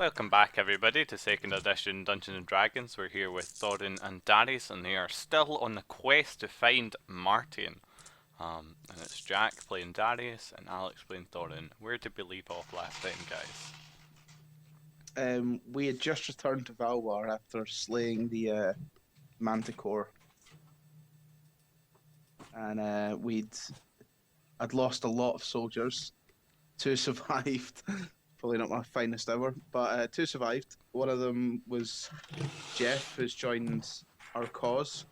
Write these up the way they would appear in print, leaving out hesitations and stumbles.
Welcome back everybody to 2nd edition Dungeons and Dragons. We're here with Thorin and Darius and they are still on the quest to find Martin. And it's Jack playing Darius and Alex playing Thorin. Where did we leave off last time, guys? We had just returned to Valwar after slaying the Manticore. And I'd lost a lot of soldiers. Two survived. Probably not my finest hour, but two survived. One of them was Jeff, who's joined our cause.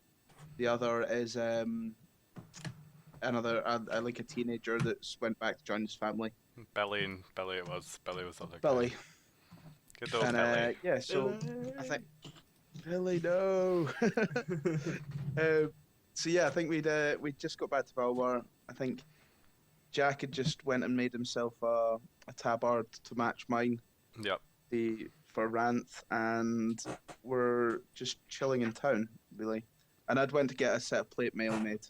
The other is another like a teenager that's went back to join his family. Billy it was. Billy was the other Billy. guy. Good old And Billy. yeah, so I think Billy, no. So yeah, I think we'd just got back to Valwar. I think Jack had just went and made himself a tabard to match mine. Yep. For Ranth, and we're just chilling in town, really. And I'd went to get a set of plate mail made.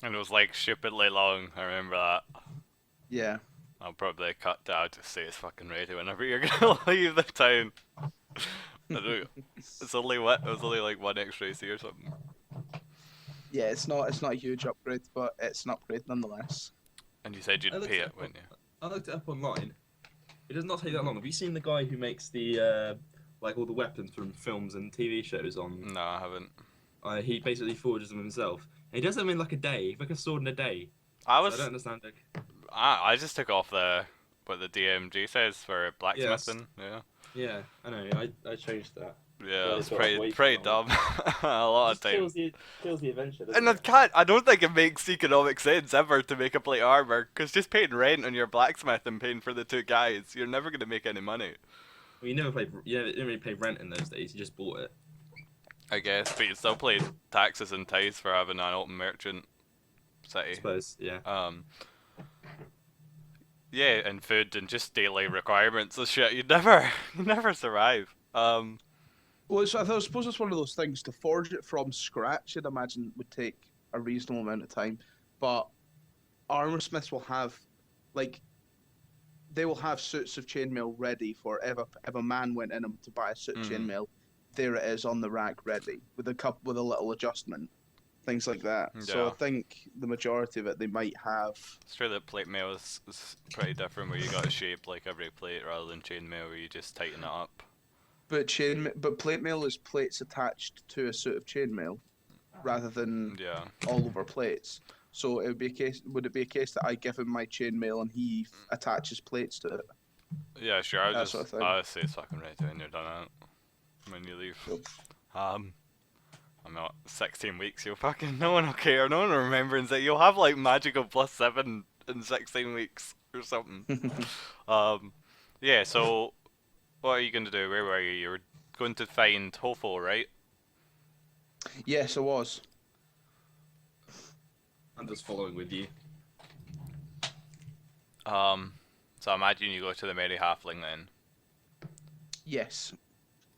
And it was like stupidly long, I remember that. Yeah. I'll probably cut that out to say it's fucking ready whenever you're gonna leave the town. I don't, it was only like one extra AC or something. Yeah, it's not a huge upgrade, but it's an upgrade nonetheless. And you said you'd pay it, wouldn't you? I looked it up online. It does not take that long. Have you seen the guy who makes the like all the weapons from films and TV shows on? No, I haven't. He basically forges them himself. And he does them in like a day, like a sword in a day. I don't understand it. I just took off what the DMG says for blacksmithing. Yes. Yeah, I know. I changed that. Yeah, it's pretty dumb. A lot of times. Kills the adventure. And I don't think it makes economic sense ever to make a plate armor, because just paying rent on your blacksmith and paying for the two guys, you're never going to make any money. Well, you didn't really pay rent in those days, you just bought it. I guess, but you still pay taxes and tithes for having an open merchant city. I suppose, yeah. Yeah, and food and just daily requirements and shit, you'd never survive. Well, so I suppose it's one of those things to forge it from scratch. I'd imagine would take a reasonable amount of time, but armor smiths will have, they will have suits of chainmail ready for if a man went in them to buy a suit of chainmail, there it is on the rack ready with a little adjustment, things like that. Yeah. So I think the majority of it they might have. It's true that plate mail is pretty different, where you got to shape like every plate rather than chainmail where you just tighten it up. But plate mail is plates attached to a suit of chainmail, rather than all over plates. So it would be a case. Would it be a case that I give him my chainmail and he attaches plates to it? Yeah, sure. I'll say it's fucking ready when you're done it. When you leave. Cool. I'm not 16 weeks. You'll fucking no one will care. No one will remember and say you'll have like magical +7 in 16 weeks or something. Yeah. So. What are you going to do? Where were you? You were going to find Hofo, right? Yes, I was. I'm just following with you. So I imagine you go to the Merry Halfling then. Yes.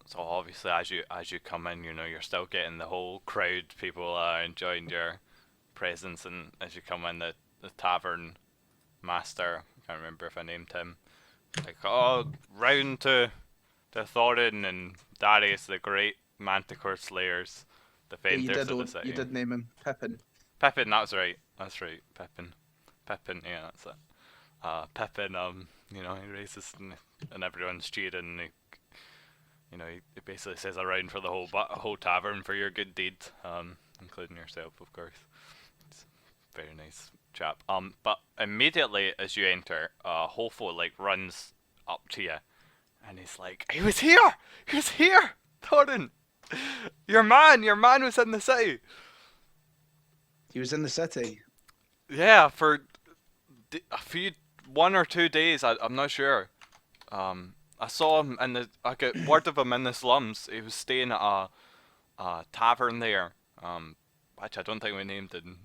So obviously, as you come in, you're still getting the whole crowd. People are enjoying your presence, and as you come in, the tavern master, I can't remember if I named him. Like, oh, round to Thorin and Darius, the great Manticore slayers, defenders of the city. You did name him Pippin. Pippin, that's right. Pippin, yeah, that's it. Pippin, he races and everyone's cheering. And he basically says a round for the whole tavern for your good deed, including yourself, of course. It's a very nice chap. But immediately as you enter, Hofo runs up to you, and he's like, "He was here, Thorin. Your man was in the city." He was in the city. Yeah, for a 1 or 2 days. I'm not sure. I saw him I got word of him in the slums. He was staying at a tavern there, which I don't think we named in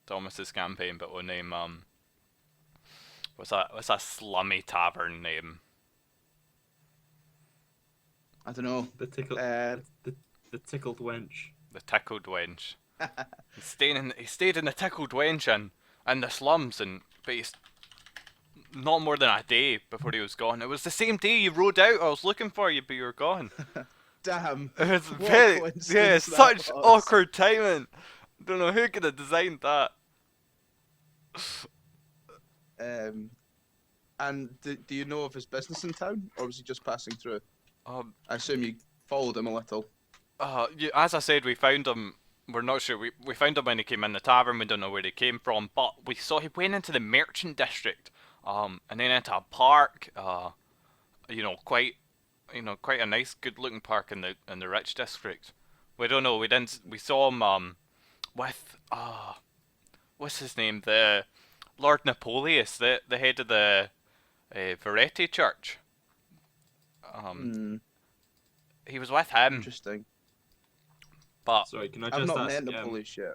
Thomas's campaign, but we'll name what's that slummy tavern name? I don't know. The tickled wench. The tickled wench. He stayed in the tickled wench in the slums, but he's not more than a day before he was gone. It was the same day you rode out. I was looking for you, but you were gone. Damn. It was What a very, coincidence that such was. awkward timing. Don't know who could have designed that. And do you know of his business in town, or was he just passing through? Um, I assume you followed him a little. as I said, we found him. We're not sure. We found him when he came in the tavern. We don't know where he came from, but we saw he went into the merchant district, and then into a park. You know, quite a nice, good-looking park in the rich district. We don't know. We didn't. We saw him with what's his name? The Lord Napoleus, the head of the Vereti Church. He was with him, Interesting. but Sorry, can I I've just not ask? met Napoleus yet.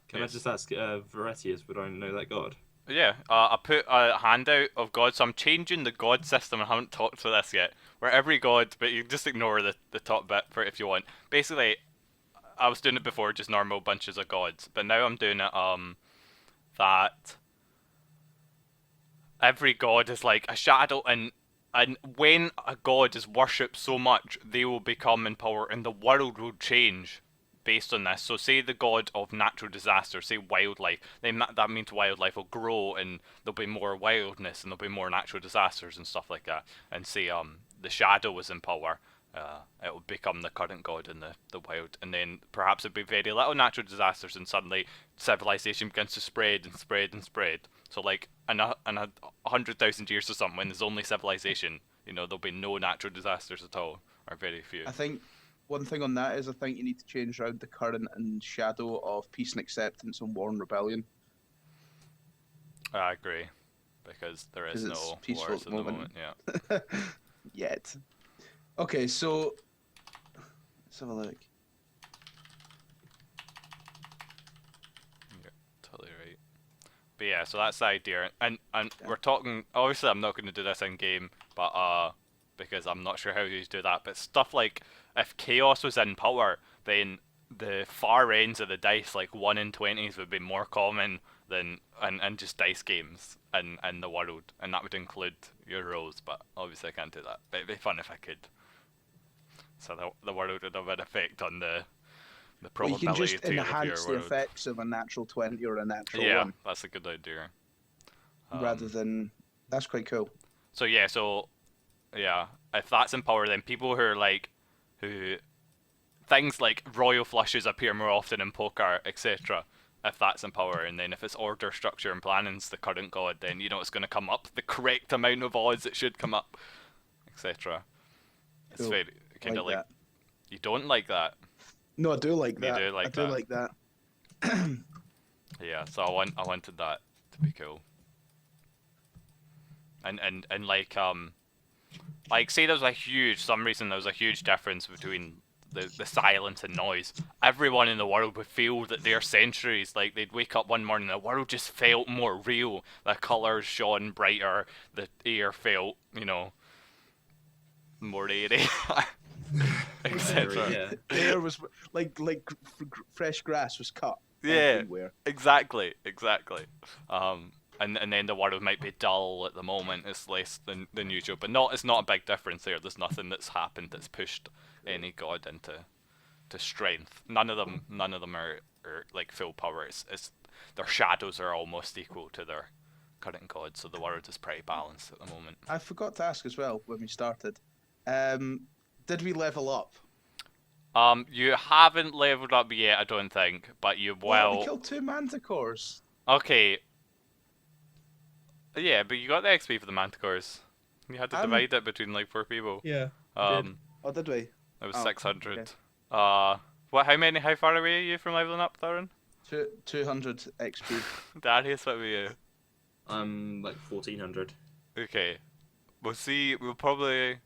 Can I just ask Veretius, would I know that god? yeah, I put a handout of gods. So I'm changing the god system. I haven't talked for this yet. Where every god, but you just ignore the top bit for it if you want. Basically, I was doing it before, just normal bunches of gods, but now I'm doing it that every god is like a shadow, and when a god is worshipped so much, they will become in power, and the world will change based on this. So say the god of natural disaster, say wildlife, then that means wildlife will grow, and there'll be more wildness, and there'll be more natural disasters and stuff like that. And say the shadow was in power, it will become the current god in the wild, and then perhaps it'll be very little natural disasters, and suddenly civilization begins to spread and spread and spread. So like in a 100,000 years or something, when there's only civilization, there'll be no natural disasters at all, or very few. I think one thing on that is I think you need to change around the current and shadow of peace and acceptance and war and rebellion. I agree, because there is 'Cause it's no peaceful wars at at the the moment. moment. Yeah. Yet. Okay, so let's have a look. Totally right. But yeah, so that's the idea, and Yeah. we're talking. Obviously, I'm not going to do this in game, but because I'm not sure how you do that. But stuff like if chaos was in power, then the far ends of the dice, like 1 in 20s, would be more common than and just dice games in the world, and that would include your rolls. But obviously, I can't do that. But it'd be fun if I could. So the world would have an effect on the Well, you can probability just of your enhance the world. effects of a natural 20 or a natural Yeah, 1 that's a good idea. rather than. That's quite cool. So yeah, if that's in power, then people who are like, who things like royal flushes appear more often in poker, etc. If that's in power, and then if it's order, structure, and planning's the current god, then it's going to come up the correct amount of odds it should come up, etc. It's Cool. very kind of like that. you don't like that. No, I do like You that. do like I do that. like that. Yeah, so I wanted that to be cool. And like say there was some reason there was a huge difference between the silence and noise. Everyone in the world would feel that their centuries, like they'd wake up one morning, the world just felt more real. The colours shone brighter, the air felt, more airy, etc. Yeah. The air was like fresh grass was cut Yeah, everywhere. exactly. And then the world might be dull at the moment. It's less than usual, but it's not a big difference there. There's nothing that's happened that's pushed any god into strength. None of them are like full power. It's their shadows are almost equal to their current god, so the world is pretty balanced at the moment. I forgot to ask as well when we started. Did we level up? You haven't leveled up yet, I don't think, but you will. We killed 2 manticores. Okay. Yeah, but you got the XP for the manticores. You had to divide it between like 4 people. Yeah. Oh, did we? It was Oh, 600. okay. How far away are you from leveling up, Thorin? 200 XP. Darius, what were you? I'm like 1400. Okay. We'll probably...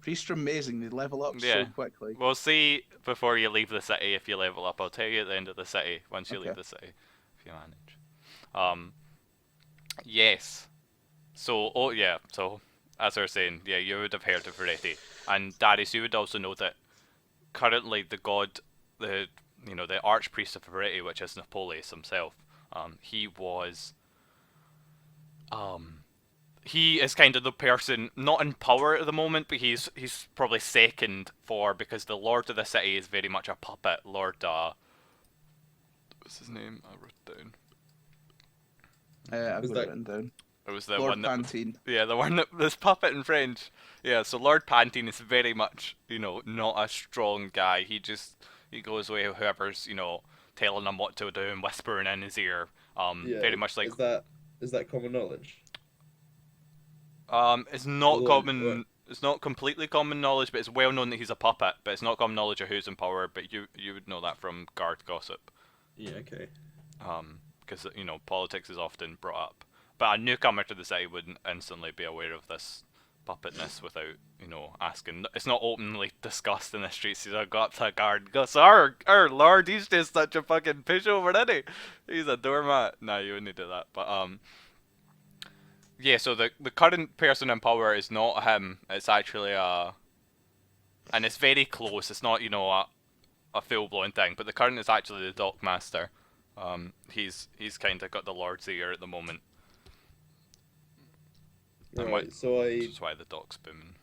Priests are amazing, they level up Yeah. so quickly. We'll see before you leave the city if you level up. I'll tell you at the end of the city, once you leave the city, if you manage. Yes. So, so, as I was saying, yeah, you would have heard of Ferretti. And Darius, you would also know that currently the you know, the Archpriest of Verity, which is Napoleus himself. He was, he is kind of the person not in power at the moment, but he's probably second for, because the Lord of the City is very much a puppet. Lord, what's his name? I wrote it down. I've got it written down. It was the Lord one that, Pantene. yeah, the one that this puppet in French. Yeah, so Lord Pantene is very much, you know, not a strong guy. He goes away with whoever's, you know, telling him what to do and whispering in his ear. Yeah. Very much like, Is that common knowledge? it's not Although, common. It's not completely common knowledge, but it's well known that he's a puppet. But it's not common knowledge of who's in power. But you would know that from guard gossip. Yeah. Okay. Because you know politics is often brought up. But a newcomer to the city wouldn't instantly be aware of this puppetness without, you know, asking. It's not openly discussed in the streets. He's got up to a guard and goes, our lord, he's just such a fucking pushover, isn't he? He's a doormat. Nah, you wouldn't do that. But yeah. So the current person in power is not him. It's actually and it's very close. It's not, you know, a full blown thing. But the current is actually the dockmaster. He's kind of got the lord's ear at the moment. Right. So Which is why the dock's booming.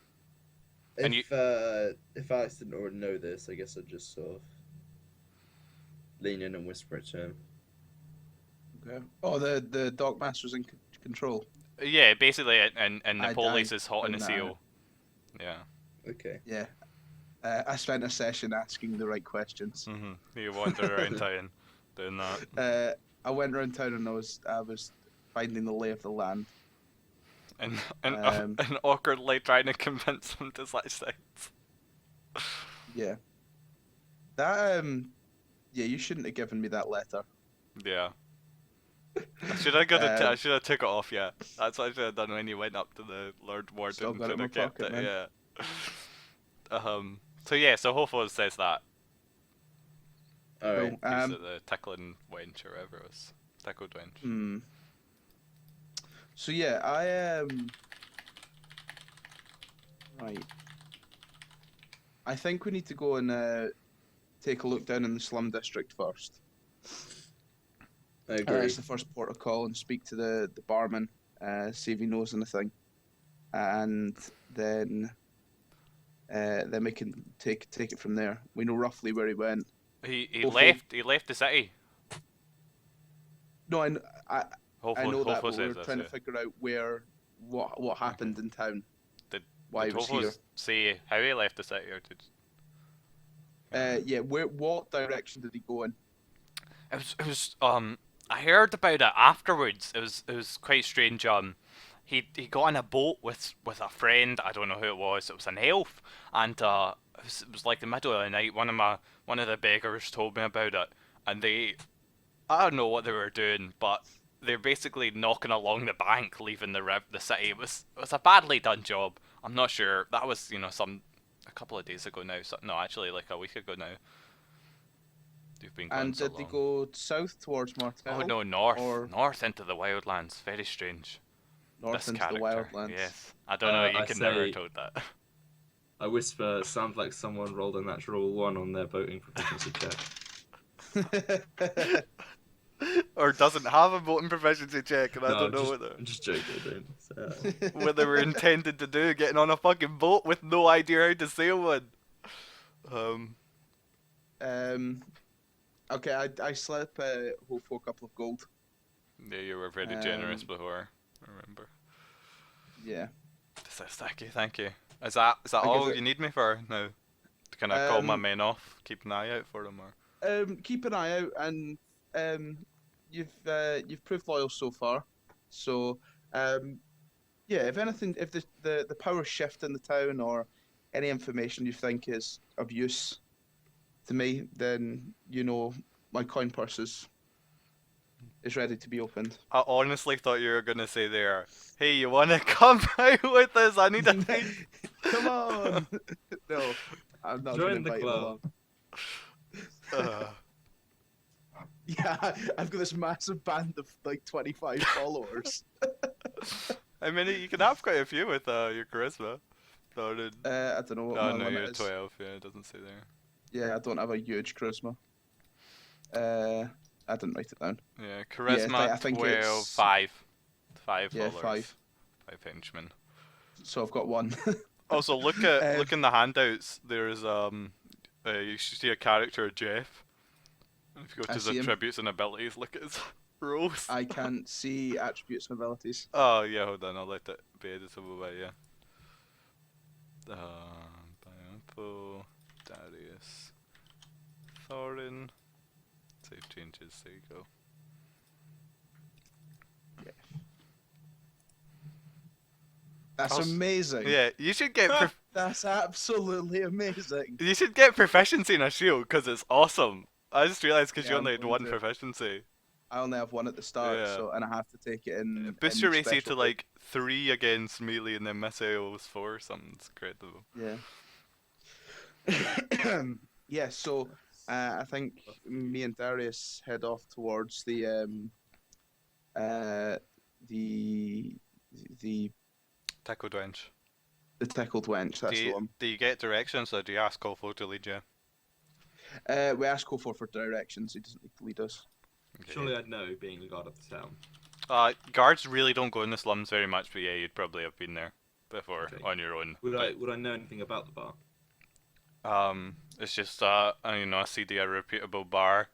if Alex didn't already know this, I guess I'd just sort of lean in and whisper it to him. Okay. Oh, the Dockmaster's in control. Yeah, basically, and Napoleus is hot in the that seal. Yeah. Okay. Yeah. I spent a session asking the right questions. You wander around town doing that. I went around town and I was finding the lay of the land. And awkwardly trying to convince him to switch sides. Yeah. That yeah, you shouldn't have given me that letter. Yeah. I should have got it. I should have took it off. Yeah, that's what I should have done when you went up to the Lord Warden. Still got it in Should my have kept pocket, it. man. Yeah. So yeah. So Hofo says that. All right. He's at the tickling wench or whatever it was. Tickled wench. So yeah, right. I think we need to go and take a look down in the slum district first. I agree. It's the first port of call, and speak to the barman, see if he knows anything, and then we can take it from there. We know roughly where he went. He Hofo. left the city. No, I Hofo, know that, Hofo but says we're trying to figure out what happened in town. Why Did he was Hofo here. say how he left the city, or did? Yeah, what direction did he go in? It was I heard about it afterwards. It was quite strange. He got on a boat with a friend. I don't know who it was. It was an elf, and it was like the middle of the night. One of the beggars told me about it, and I don't know what they were doing, but they're basically knocking along the bank, leaving the city. It was a badly done job. I'm not sure. That was, you know, a couple of days ago now. So, no, actually like a week ago now. You've been gone And so did they long. go south towards Martell? Oh no, north. Or North into the wildlands. Very strange. north This into character. the wildlands? Yes. I don't know, you I can never say- told that. I whisper. Sounds like someone rolled a natural 1 on their boating proficiency check. Or doesn't have a voting proficiency check, and I don't know I'm just joking, dude. So, what they were intended to do, getting on a fucking boat with no idea how to sail one. Okay, I slip Hofo a couple of gold. Yeah, you were very generous before, I remember. Yeah. Thank you. Is that I'll all give it- you need me for now? Can I call my men off? Keep an eye out for them, or? Keep an eye out, and you've proved loyal so far. So yeah, if anything, if the power shift in the town or any information you think is of use to me, then you know my coin purse is ready to be opened. I honestly thought you were gonna say there, hey, you wanna come out with us? I need a night. Come on! No, I'm not Join going the to invite him club. along. Yeah, I've got this massive band of like 25 followers. I mean, you can have quite a few with your charisma. No, I don't know what no, my you're limit is. 12. Yeah, it doesn't say there. Yeah, I don't have a huge charisma. I didn't write it down. Yeah, Yeah, charisma I think 12, it's 5. 5 yeah followers. 5. 5 henchmen. So I've got 1. Also, look in the handouts. There's you should see a character Jeff. If you go I to the see him. attributes and abilities, look at his roles. I can't see attributes and abilities. Oh yeah, hold on, I'll let it be editable by you. Info, Darius, Thorin. Save changes. There you go. That's Also- amazing. Yeah, you should get That's absolutely amazing. you should get proficiency in a shield because it's awesome. I just realized because Yeah, you I'm only had going 1 to. proficiency. I only have 1 at the start, Yeah. so and I have to take it in. Boost in your AC to specialty. like 3 against melee and then missiles 4 or something. It's incredible. Yeah. Yeah. So I think me and Darius head off towards the the Tackle Dwench. the tickled wench. That's the one. Do you get directions or do you ask Colfo to lead you? We ask Kofor for directions. He doesn't need to lead us. Okay. Surely I'd know, being the guard of the town. Guards really don't go in the slums very much, but yeah, you'd probably have been there before Okay. on your own. Would I know anything about the bar? It's just a seedy, a reputable bar.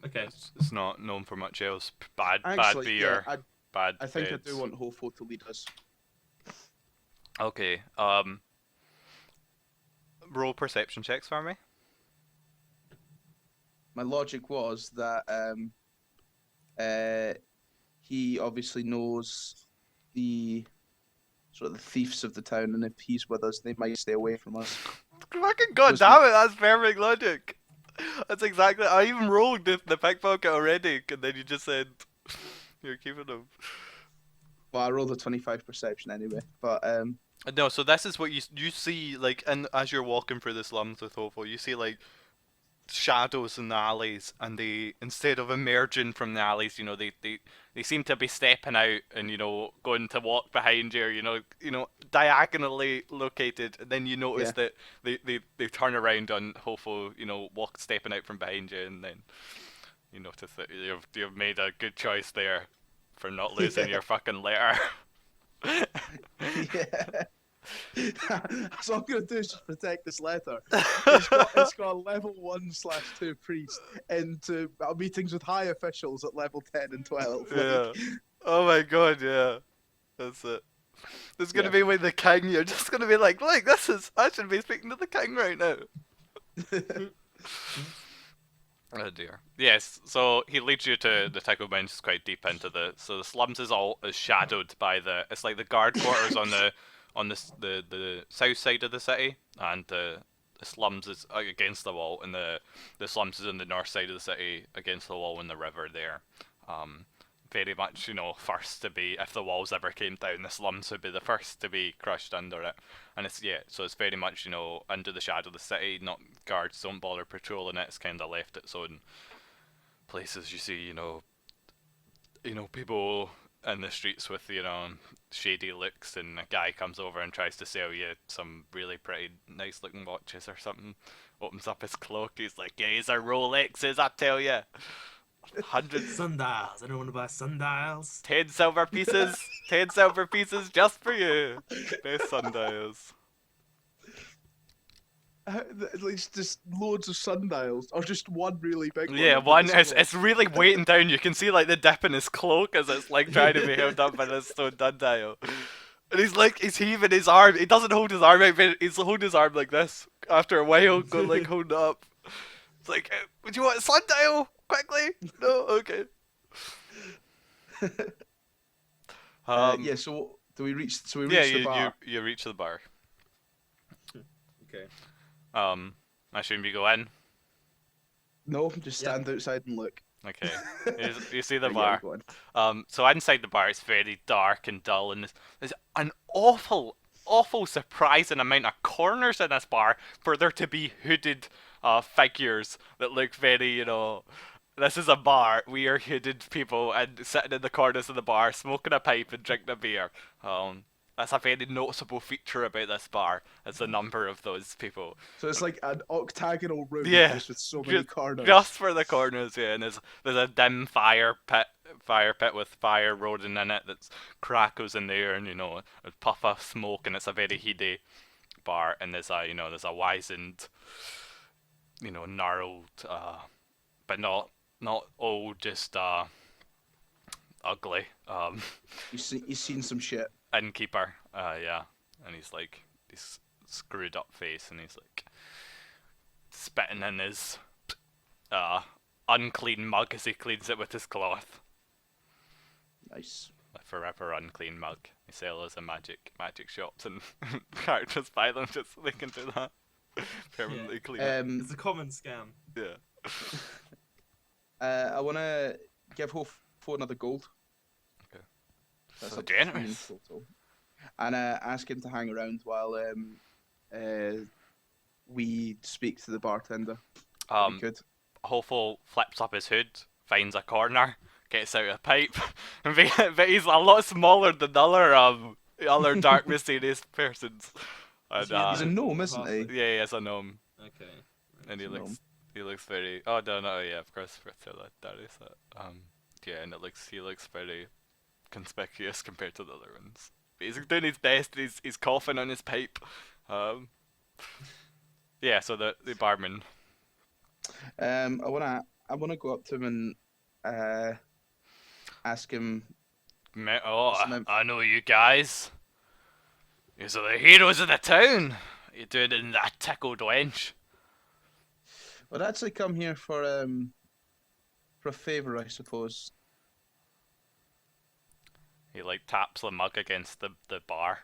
Okay. It's not known for much else. Bad Actually, beer, yeah, bad I think beds. I do want Hofo to lead us. Okay. Roll perception checks for me. My logic was that he obviously knows the sort of the thieves of the town, and if he's with us, they might stay away from us. Fucking goddamn it! That's perfect logic. That's exactly. I even rolled the pickpocket already, and then you just said you're keeping them. Well, I rolled a 25 perception anyway, but No, so this is what you see, like, and as you're walking through the slums with Hopeful, you see like shadows in the alleys, and they, instead of emerging from the alleys, they seem to be stepping out and going to walk behind you, diagonally located, and then you notice that they turn around on Hopeful, stepping out from behind you, and then you notice that you've made a good choice there for not losing your fucking letter. yeah. So all I'm gonna do is just protect this letter. It's got a level 1/2 priest into meetings with high officials at level 10 and 12. Yeah. Oh my god, yeah. That's it. There's gonna be with the king, you're just gonna be like, look, I should be speaking to the king right now. Oh dear. Yes, so he leads you to the tackle bench. It's quite deep into the slums is shadowed by it's like the guard quarters on the south side of the city, and the slums is against the wall, and the slums is on the north side of the city against the wall in the river there. Very much, first to be, if the walls ever came down, the slums would be the first to be crushed under it. And so it's very much, under the shadow of the city. Not guards don't bother patrolling it. It's kind of left its own places. You see, people in the streets with, shady looks, and a guy comes over and tries to sell you some really pretty nice looking watches or something. Opens up his cloak. He's like, yeah, these are Rolexes, I tell you. 100 sundials. I don't want to buy sundials. 10 silver pieces. 10 silver pieces just for you. Best sundials. At least just loads of sundials, or just one really big one. Yeah, one. It's really weighting down. You can see like the dip in his cloak as it's like trying to be held up by this stone sundial. And he's heaving his arm. He doesn't hold his arm out, but he's holding his arm like this. After a while, go like hold it up. It's like, would you want a sundial? Quickly? No? Okay. Yeah, so do we reach? So we reach yeah, the bar. you reach the bar. Okay. I assume you go in. No, just stand outside and look. Okay. You see the Yeah, bar. go on. So inside the bar, it's very dark and dull, and there's an awful surprising amount of corners in this bar for there to be hooded figures that look very, this is a bar. We are hooded people and sitting in the corners of the bar, smoking a pipe and drinking a beer. That's a very noticeable feature about this bar. Is the number of those people. So it's like an octagonal room, Yeah, just with so many Just, corners. just for the corners, yeah. And there's a dim fire pit with fire rolling in it that's crackles in there, and a puff of smoke, and it's a very heady bar. And there's a wizened, gnarled, but not old, just ugly You've seen some shit. innkeeper. Yeah, and he's like this screwed up face, and he's like spitting in his unclean mug as he cleans it with his cloth. Nice. A forever unclean mug. They sell as a magic shops, and characters buy them just so they can do that. Permanently clean it. It's a common scam. Yeah. I want to give Ho another gold. Okay. That's So up to 3 in generous. total. And ask him to hang around while we speak to the bartender. We could. Hopeful flips up his hood, finds a corner, gets out a pipe, but he's a lot smaller than the other dark mysterious persons. And, He's a gnome, isn't he? yeah, he's a gnome, Okay. and he He's a looks gnome. he looks very. Oh no, yeah, of course, for Thorin&Darius. Yeah, and he looks very conspicuous compared to the other ones. But he's doing his best. He's coughing on his pipe. Yeah, so the barman. I wanna go up to him and ask him. I know you guys. You're the heroes of the town. You're doing it in that tickled wench. I'd actually come here for a favor, I suppose. He taps the mug against the bar.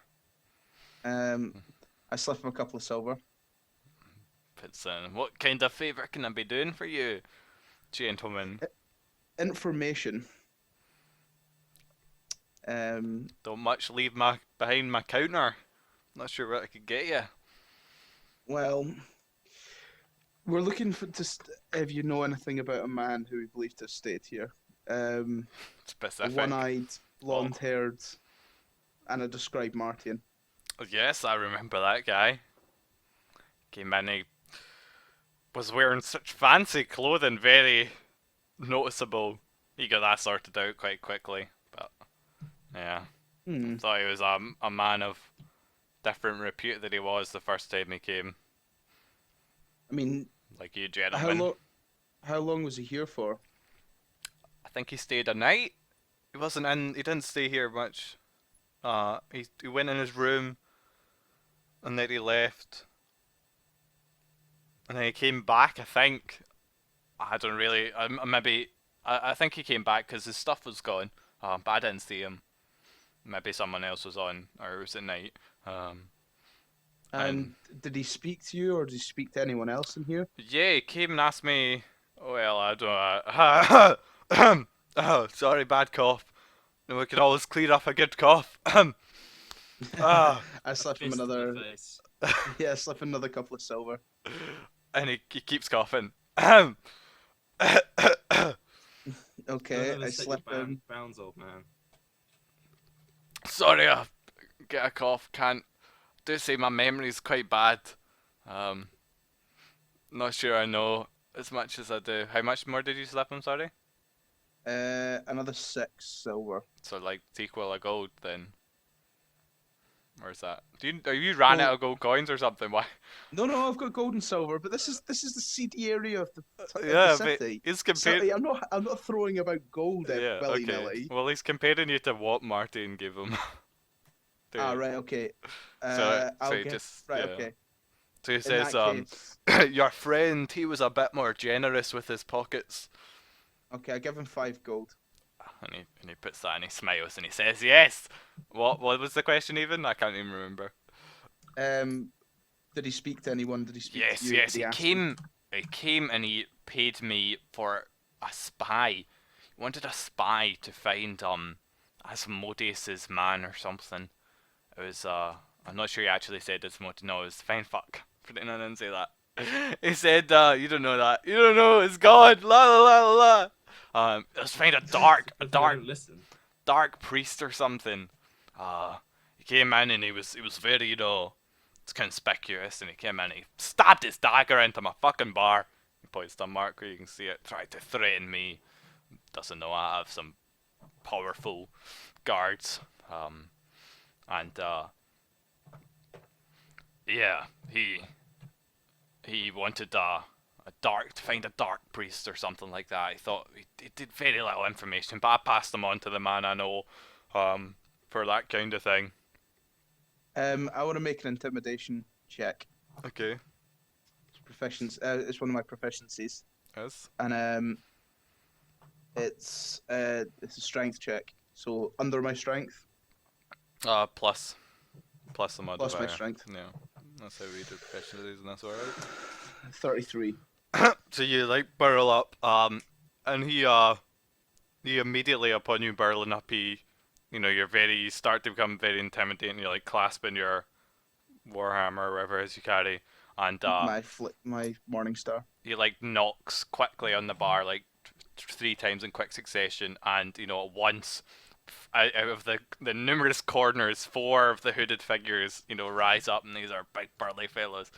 I slip him a couple of silver. Puts in, what kind of favor can I be doing for you, gentlemen? Information. Don't much leave behind my counter. Not sure what I could get you. Well, we're looking if you know anything about a man who we believe to have stayed here. Specific. One-eyed, blonde-haired, and a described Martian. Yes, I remember that guy. Came in, he was wearing such fancy clothing, very noticeable. He got that sorted out quite quickly, but yeah. Thought he was a man of different repute than he was the first time he came. I mean, Like you gentlemen. how long was he here for? I think he stayed a night. He didn't stay here much. He went in his room, and then he left. And then he came back, I think. I don't really. I think he came back because his stuff was gone. But I didn't see him. Maybe someone else was on, or it was at night. And did he speak to you, or did he speak to anyone else in here? Yeah, he came and asked me. Well, I don't. Oh, sorry, bad cough. No, we can always clear up a good cough. I slip him Fist to the another. face. Yeah, slip him another couple of silver. And he keeps coughing. Okay, Don't I overstep slip your him. bounds, old man. Sorry, I get a cough. Can't. Do say my memory's quite bad. Not sure I know as much as I do. How much more did you slip him? Sorry. Another 6 silver. So it's equal a gold then. Or is that? Are you ran out of gold coins or something? Why? No, I've got gold and silver, but this is the seedy area of the Yeah, city. but he's comparing. I'm not throwing about gold Yeah, willy okay. nilly. Well, he's comparing you to what Martin gave him. Right, okay. So I'll he get just right, yeah. okay. So he In says, that case, your friend, he was a bit more generous with his pockets. okay, I give him 5 gold. And he puts that and he smiles and he says, yes! What was the question even? I can't even remember. Did he speak to anyone? Did he speak Yes, to you? yes, Did he ask came and he paid me for a spy. He wanted a spy to find Asmodeus's man or something. It was I'm not sure he actually said Asmodeus. No, it was fine fuck. I didn't say that. He said, you don't know that. You don't know, it's God. La la la la la. Let's find a If I don't listen. dark priest or something. he came in and he was very, it's conspicuous, and he came in and he stabbed his dagger into my fucking bar. He points to Mark where you can see it, tried to threaten me. Doesn't know I have some powerful guards. And yeah, he wanted to find a dark priest or something like that. He thought he did very little information, but I passed him on to the man I know, for that kind of thing. I want to make an intimidation check. Okay. It's one of my proficiencies, Yes. and it's a strength check. So under my strength, Plus the modifier. plus my strength, Yeah, that's how we do proficiencies, and that's alright. 33. So you barrel up, and he immediately upon you barreling up, you start to become very intimidating. You're clasping your warhammer or whatever it is you carry, and My morning star. he knocks quickly on the bar 3 times in quick succession, and at once, out of the numerous corners, 4 of the hooded figures rise up, and these are big burly fellas,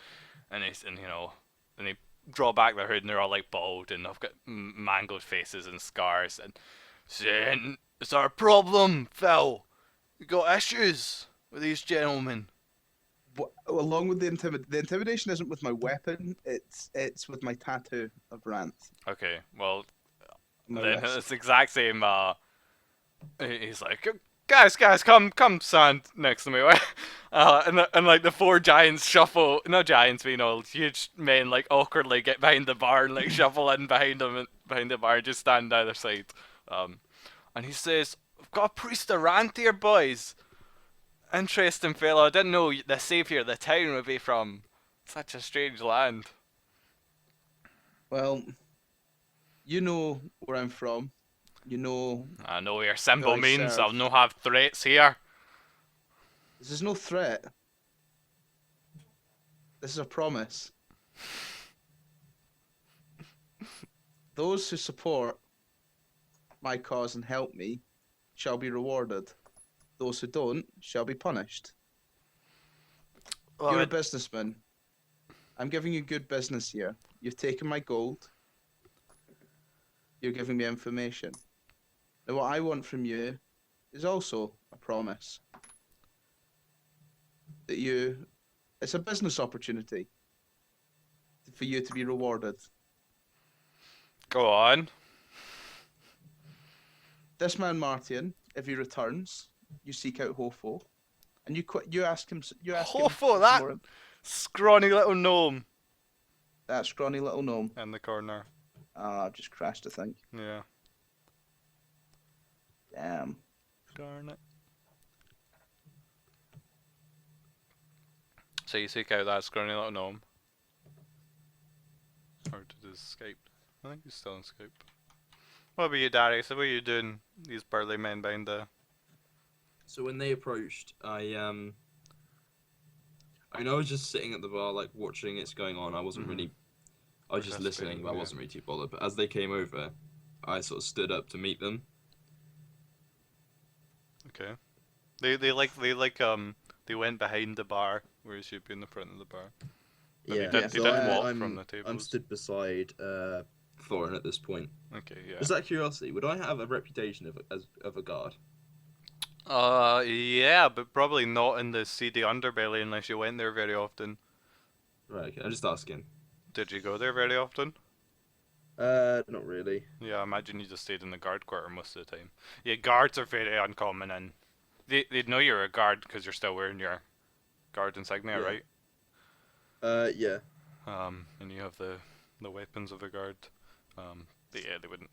and they draw back their hood, and they're all bald, and they've got mangled faces and scars, and saying, "Is there a problem, Phil? You got issues with these gentlemen?" Along with the intimidation isn't with my weapon. It's with my tattoo of Rant. Okay, well, on my then wrist. it's the exact same. He's like, guys, come stand next to me. And the 4 giants shuffle, not giants, but huge men awkwardly get behind the bar and shuffle in behind him and behind the bar, just stand either side. And he says, "I've got a priest of Rant here, boys. Interesting fellow. I didn't know the savior of the town would be from such a strange land." Well, you know where I'm from. You know, "I know what your symbol I means. serve. I'll no have threats here." this is no threat. This is a promise. Those who support my cause and help me shall be rewarded. Those who don't shall be punished. Well, You're a businessman. I'm giving you good business here. You've taken my gold. You're giving me information. Now, what I want from you is also a promise that it's a business opportunity for you to be rewarded. go on. This man Martin, if he returns, you seek out Hofo, and you ask him. Hofo, that more- scrawny little gnome that scrawny little gnome. in the corner. I've just crashed, I think. Yeah. Damn. Darn it. So you seek out that scrawny little gnome. Or did his Skype? I think he's still on Skype. What about you, Darius? What are you doing? These burly men behind the... So when they approached, I mean, I was just sitting at the bar, watching it's going on. I wasn't really, I was just listening, but I wasn't really too bothered. But as they came over, I sort of stood up to meet them. Okay. They went behind the bar, whereas you'd be in the front of the bar. But they didn't walk from the tables. I'm stood beside Thorin at this point. Okay, yeah. Just out of curiosity, would I have a reputation of a guard? Yeah, but probably not in the seedy underbelly unless you went there very often. Right, okay, I'm just asking. Did you go there very often? Not really. Yeah, I imagine you just stayed in the guard quarter most of the time. Yeah, guards are very uncommon, and they'd know you're a guard because you're still wearing your guard insignia, Yeah. right? Yeah. And you have the weapons of a guard. But yeah, they wouldn't.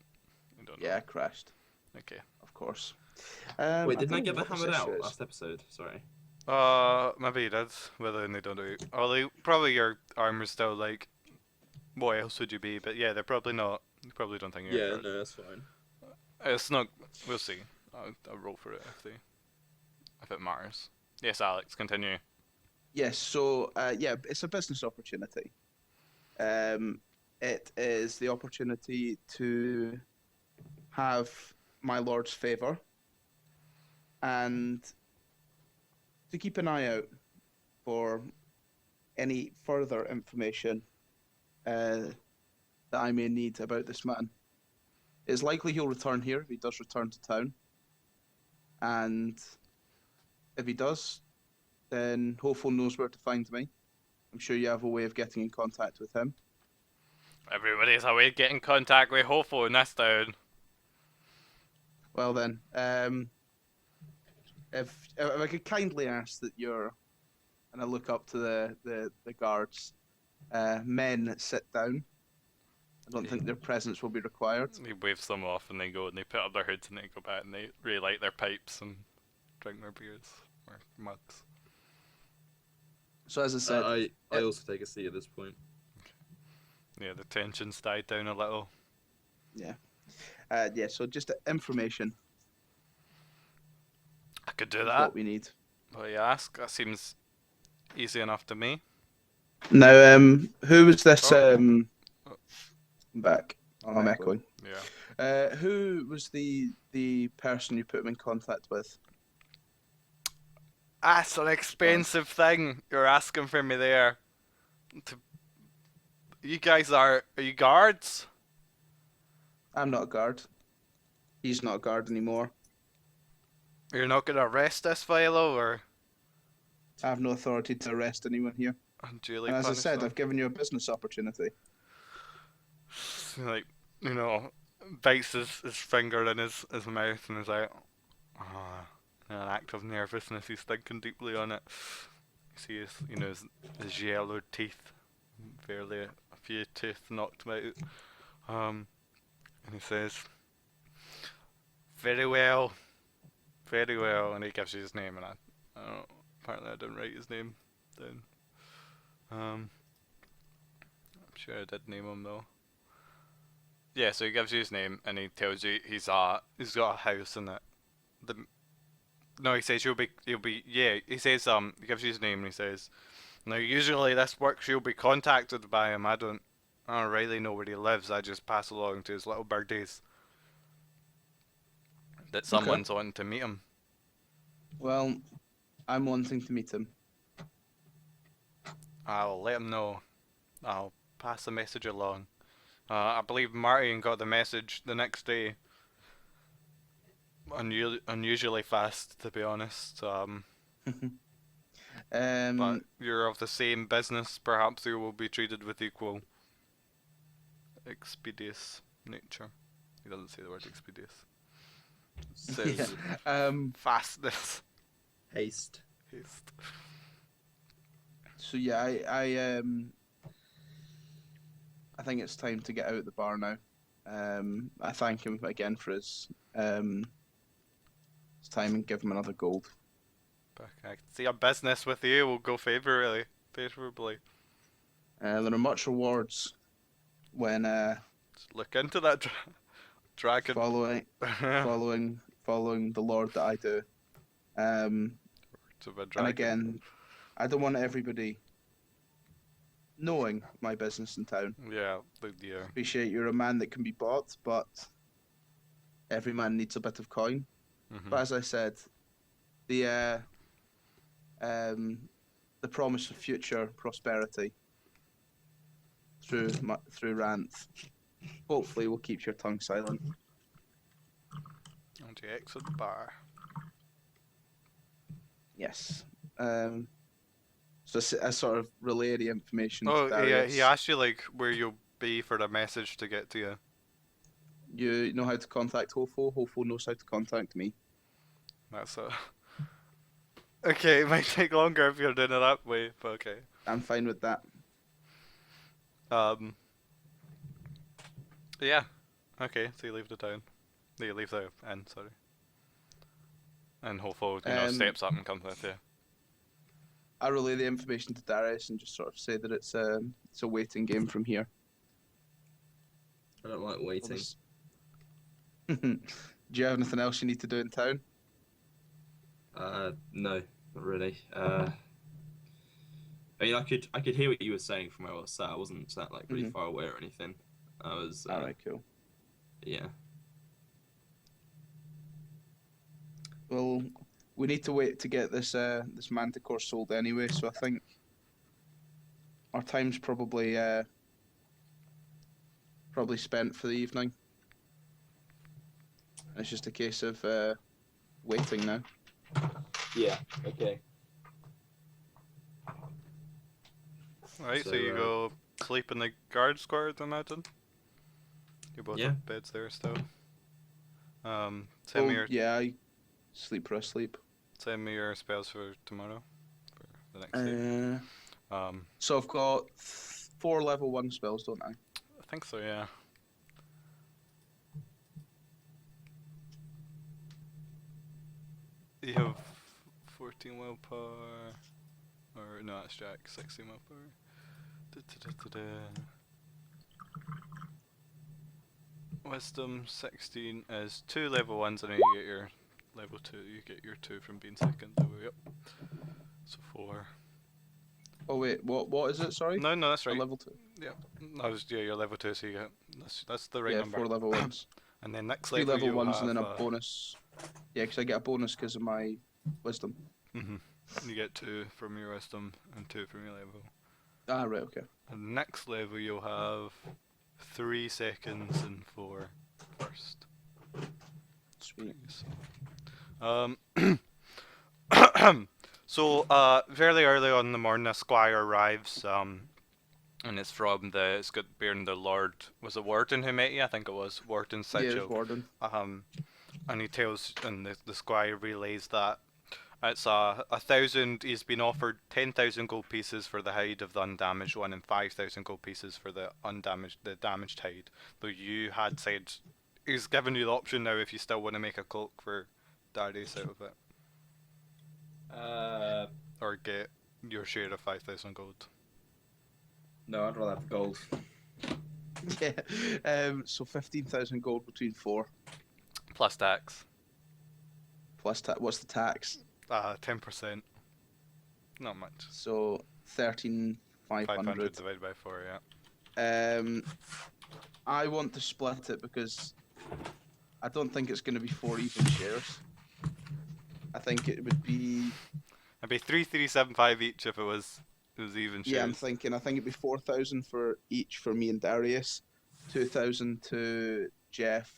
I don't know. Yeah, I crashed. Okay. Of course. Wait, didn't I think get the what this hammered out issue is- last episode? Sorry. Maybe that's whether they don't do. Oh, probably your armor's still what else would you be? But yeah, they're probably not. You probably don't think you're. a Yeah, guard. no, that's fine. It's not. We'll see. I'll roll for it if it matters. Yes, Alex, continue. Yes, so it's a business opportunity. It is the opportunity to have my lord's favour and to keep an eye out for any further information that I may need about this man. It's likely he'll return here if he does return to town. And if he does, then Hopeful knows where to find me. I'm sure you have a way of getting in contact with him. Everybody's a way to get in contact with Hopeful in this town. Well then, if I could kindly ask that you're, and I look up to the guards, men sit down. I don't think their presence will be required. He waves them off and they go and they put up their hoods and they go back and they relight their pipes and drink their beers or mugs. So as I said, I also take a seat at this point. Yeah, the tensions died down a little. yeah, so just information. I could do is that. What we need. Well, you ask. That seems easy enough to me. Now, who was this? Oh. I'm back. Oh, I'm echoing. Yeah. Who was the person you put him in contact with? That's an expensive thing you're asking for me there. You guys are you guards? I'm not a guard. He's not a guard anymore. You're not gonna arrest this fellow or I have no authority to arrest anyone here. unduly And as I punish said, them? I've given you a business opportunity. Like, you know, bites his finger in his mouth and is like, in an act of nervousness, he's thinking deeply on it. You see his yellowed teeth, barely a few teeth knocked out. And he says, very well, and he gives you his name, and I don't know, apparently I didn't write his name down. I'm sure I did name him though. Yeah, so he gives you his name and he tells you he's got a house in it. No, he says he says he gives you his name and he says, now usually this works, you'll be contacted by him. I don't really know where he lives. I just pass along to his little birthdays that someone's wanting to meet him. Well, I'm wanting to meet him. I'll let him know. I'll pass the message along. I believe Martin got the message the next day. Unusually fast, to be honest. But you're of the same business. Perhaps you will be treated with equal expeditious nature. He doesn't say the word expeditious. Says fastness. Haste. So yeah, I think it's time to get out of the bar now. I thank him again for his time and give him another gold. I can see a business with you will go favourably. There are much rewards when Just look into that dragon. following the Lord that I do. And again, I don't want everybody knowing my business in town. Yeah. Appreciate you're a man that can be bought, but every man needs a bit of coin. Mm-hmm. But as I said, the promise of future prosperity through Ranth hopefully will keep your tongue silent. And you exit the bar. Yes. So I sort of relay the information to Oh, yeah, Darius. he asked you, like, where you'll be for the message to get to you. You know how to contact Hofo. Hofo knows how to contact me. That's it. Okay, it might take longer if you're doing it that way, but okay. I'm fine with that. Yeah. Okay, so you leave the town. You leave the inn, sorry. And Hofo, steps up and comes with you. I relay the information to Darius and just sort of say that it's a waiting game from here. I don't like waiting. Do you have anything else you need to do in town? No, not really. I mean, I could hear what you were saying from where I was sat. I wasn't sat like really far away or anything. I was. All right, cool. Yeah. Well, we need to wait to get this Manticore sold anyway. So I think our time's probably spent for the evening. It's just a case of waiting now. Yeah. Okay. Right, so So, you go sleep in the guards quarters, I imagine? You both Yeah. have beds there still. Send me your I sleep for a sleep. spells for tomorrow, for the next day. So I've got 4 level 1 spells, don't I? I think so, yeah. You have 14 willpower, or no, that's Jack, 16 willpower. Wisdom 16 is 2 level 1s, and then you get your level 2. You get your 2 from being second level. Yep. So 4. Oh wait, what is it? Sorry. No, that's A right. level 2. You're level 2, so you get that's the right number. 4 level 1s. And then next 3 level level you'll 1s have, and then a bonus. Yeah, because I get a bonus because of my wisdom. You get 2 from your wisdom and 2 from your level. Ah, right, okay. And next level you'll have 3 seconds and 4 first. Sweet. So fairly early on in the morning, a squire arrives. And it's bearing the Lord. Was it Warden who met you? I think it was Warden Yeah, Sigil. it's Warden. And he tells, and the squire relays that it's 1,000. He's been offered 10,000 gold pieces for the hide of the undamaged one, and 5,000 gold pieces for the damaged hide. Though you had said he's given you the option now if you still want to make a cloak for Darius out of it, or get your share of 5,000 gold. No, I'd rather have gold. Yeah. So 15,000 gold between 4. Plus tax. Plus what's the tax? 10%. Not much. So 13,500. 500 divided by 4, yeah. I want to split it because I don't think it's going to be 4 even shares. I think it would be. It'd be 3,375 each if it was even shares. Yeah, I think it'd be 4,000 for each for me and Darius, 2,000 to Jeff.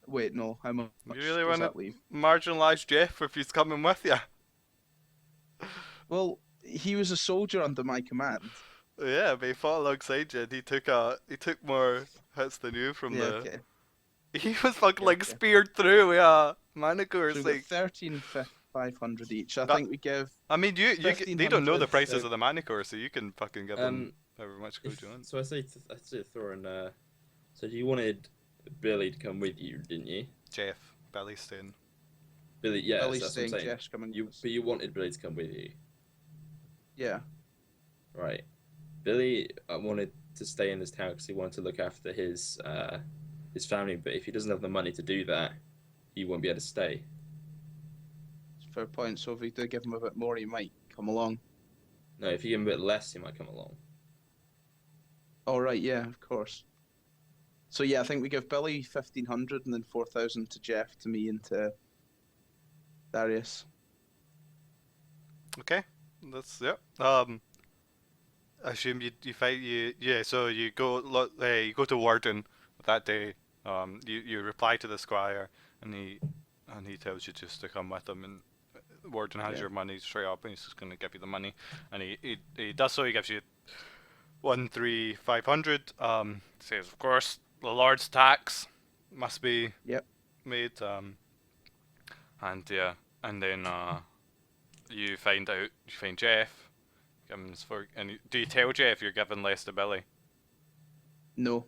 Wait, no. How much You really does want that to leave? marginalise Jeff if he's coming with you? Well, he was a soldier under my command. Yeah, but he fought alongside you, and he took more hits than you from the. Okay. He was fucking speared through with a manicore. So we got 13,500 each. I That- think we give. I mean, they don't know the 1,500, prices so- of the manicore, so you can fucking give them however much gold If- you want. So I say Thorin, so you wanted Billy to come with you, didn't you? Jeff, Billy's staying. Billy, yeah, Billy's that's what I'm saying saying. Jeff's coming. with us. But you wanted Billy to come with you, Yeah. right? Billy wanted to stay in this town because he wanted to look after his family. But if he doesn't have the money to do that, he won't be able to stay. It's a fair point. So if we do give him a bit more, he might come along. No, if you give him a bit less, he might come along. Oh, right. Yeah, of course. So yeah, I think we give Billy 1,500 and then 4,000 to Jeff, to me, and to Darius. Okay, that's I assume you fight so you go you go to Warden that day. You reply to the squire, and he tells you just to come with him, and Warden has your money straight up, and he's just gonna give you the money, and he does so. He gives you 1,300. Says of course the Lord's tax must be made. And then you find Jeff. Do you tell Jeff you're giving less to Billy? No.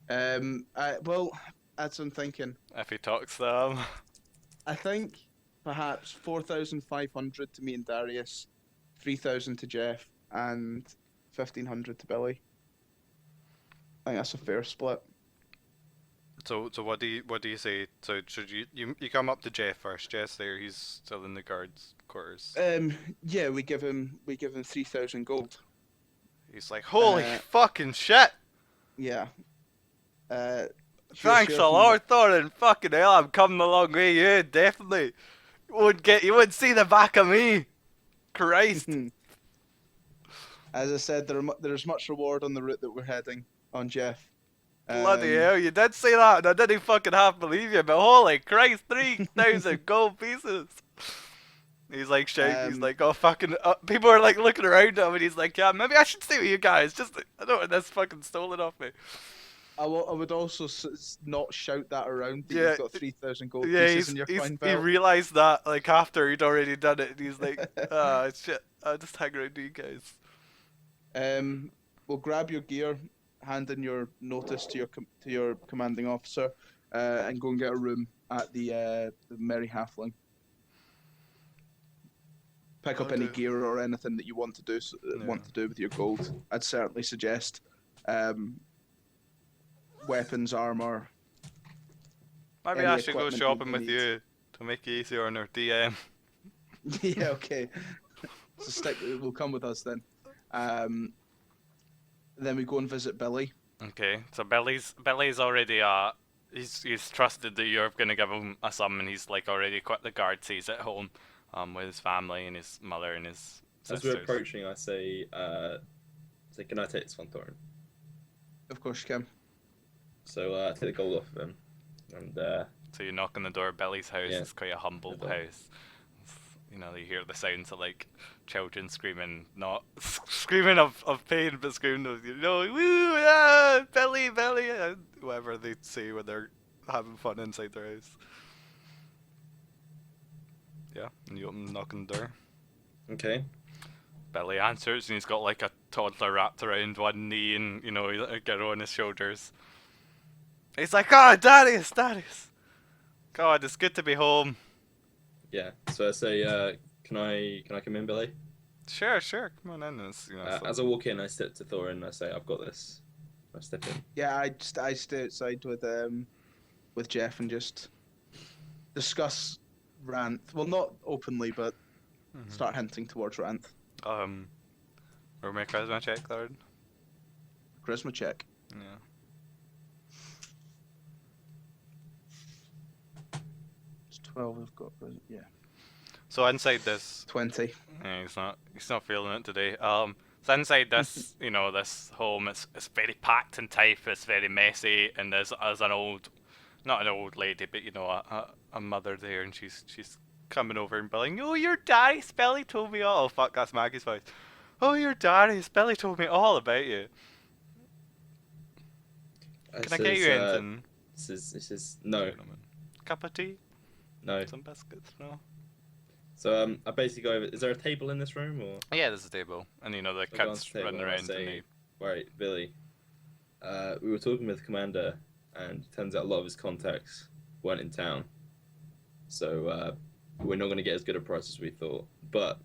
Well, that's what I'm thinking. If he talks them. I think perhaps 4,500 to me and Darius, 3,000 to Jeff, and 1,500 to Billy. I think that's a fair split. So what do you say? So should you come up to Jeff first? Jeff's there. He's still in the guards' quarters. Yeah, we give him 3,000 gold. He's like, holy fucking shit! Yeah. Thanks a lot, Thorin. Fucking hell, I'm coming along with you, definitely. You wouldn't see the back of me. Christ. As I said, there's much reward on the route that we're heading on, Jeff. Bloody hell, you did say that, and I didn't fucking half believe you, but holy Christ, 3,000 gold pieces. He's like shouting, he's like, oh fucking, people are like looking around him, and he's like, yeah, maybe I should stay with you guys, I don't want this fucking stolen off me. I would also not shout that around that you've got 3,000 gold pieces in your coin belt. He realised that, like, after he'd already done it, and he's like, ah, shit, I'll just hang around you guys. We'll grab your gear, hand in your notice to your commanding officer, and go and get a room at the Merry Halfling. Pick up any gear or anything that you want to do with your gold. I'd certainly suggest weapons, armor. Maybe I should go shopping with you to make it easier on our DM. Yeah, okay. So we'll come with us then. Then we go and visit Billy. Okay, so Billy's already he's trusted that you're gonna give him a sum, and he's like already quit the guard, so he's at home with his family and his mother and his sisters. As we're approaching, I say, can I take this one, Thorin? Of course you can. So I take the gold off of him, and so you knock on the door of Billy's house. Yeah. It's quite a humble house. You know, you hear the sounds of like children screaming, not screaming of pain, but screaming of, you know, woo, ah, Billy, whatever they say when they're having fun inside their house. Yeah, and you knock on the door. Okay. Billy answers, and he's got like a toddler wrapped around one knee, and you know, a girl on his shoulders. He's like, oh, Darius. God, it's good to be home. Yeah, so I say, can I come in, Billy? Sure, come on in. As I walk in, I step to Thorin and I say, I've got this. I step in. Yeah, I stay outside with Jeff and just discuss Rant. Well, not openly, but start hinting towards Rant. Or make a charisma check, Thorin. Charisma check. Yeah. It's 12. I've got yeah. So inside this 20. Yeah, he's not feeling it today. So inside this, you know, this home, it's very packed and tight. It's very messy, and there's not an old lady, but you know, a mother there, and she's coming over and billing. Oh, you're Darius. Billy told me all. Oh fuck, that's Maggie's voice. Oh, you're Darius. Billy told me all about you. Can I get you anything? This is no. Cup of tea? No. Some biscuits? No. So I basically go over. Is there a table in this room, or? Yeah, there's a table, and you know the kids running around. Right, Billy. We were talking with Commander, and it turns out a lot of his contacts weren't in town, so we're not going to get as good a price as we thought. But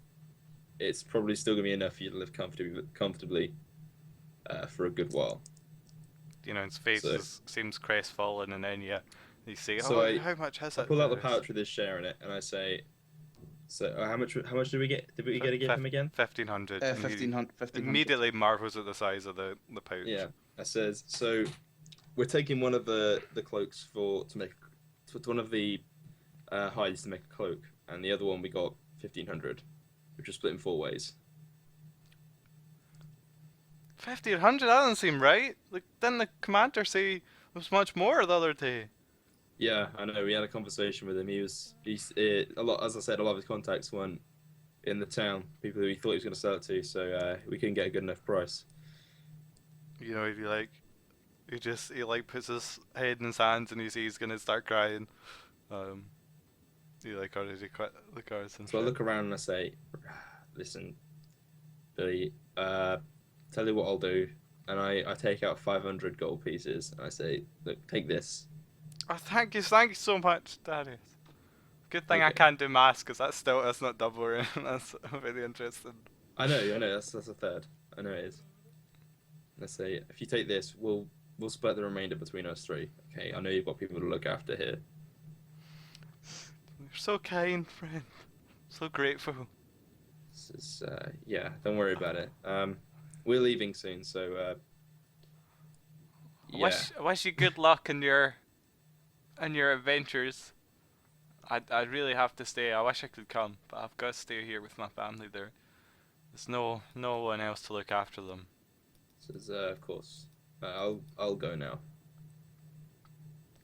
it's probably still going to be enough for you to live comfortably for a good while. You know, his face seems crestfallen, and then you say, how much has it? I pull out the pouch with his share in it, and I say, so how much did we get? Did we get to give him again? 1,500. 1,500. Immediately marvels at the size of the pouch. Yeah, I says, so we're taking one of the cloaks to make one of the hides to make a cloak, and the other one we got 1,500, which was split in 4 ways. 1,500? That doesn't seem right. Like, didn't the commander say it was much more the other day? Yeah, I know. We had a conversation with him. He's a lot. As I said, a lot of his contacts weren't in the town. People who he thought he was going to sell it to, so we couldn't get a good enough price. You know, he puts his head in his hands and he's going to start crying. He already quit the cards. So I look around and I say, "Listen, Billy. Tell you what I'll do." And I take out 500 gold pieces and I say, "Look, take this." Oh, thank you so much, Darius. Good thing I can't do maths, because that's not double, right? That's really interesting. I know, that's a third. I know it is. Let's say, if you take this, we'll split the remainder between us 3. Okay, I know you've got people to look after here. You're so kind, friend. So grateful. This is, yeah, don't worry about it. We're leaving soon, so, yeah. I wish you good luck in your and your adventures. I'd really have to stay. I wish I could come, but I've got to stay here with my family there. There's no one else to look after them. Says, of course. I'll go now.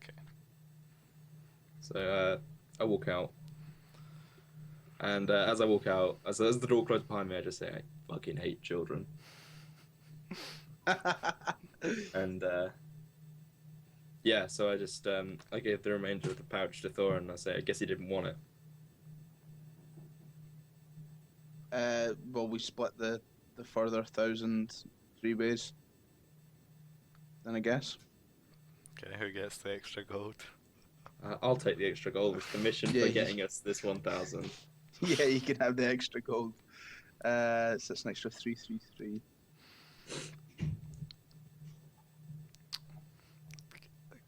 Okay. So I walk out, and as I walk out, as the door closes behind me, I just say, "I fucking hate children." And yeah, so I just I gave the remainder of the pouch to Thor, and I say, "I guess he didn't want it." Well, we split the further 1,000 3 ways. Then I guess. Okay, who gets the extra gold? I'll take the extra gold with commission Yeah, for getting us this 1,000. Yeah, you can have the extra gold. So it's an extra 333.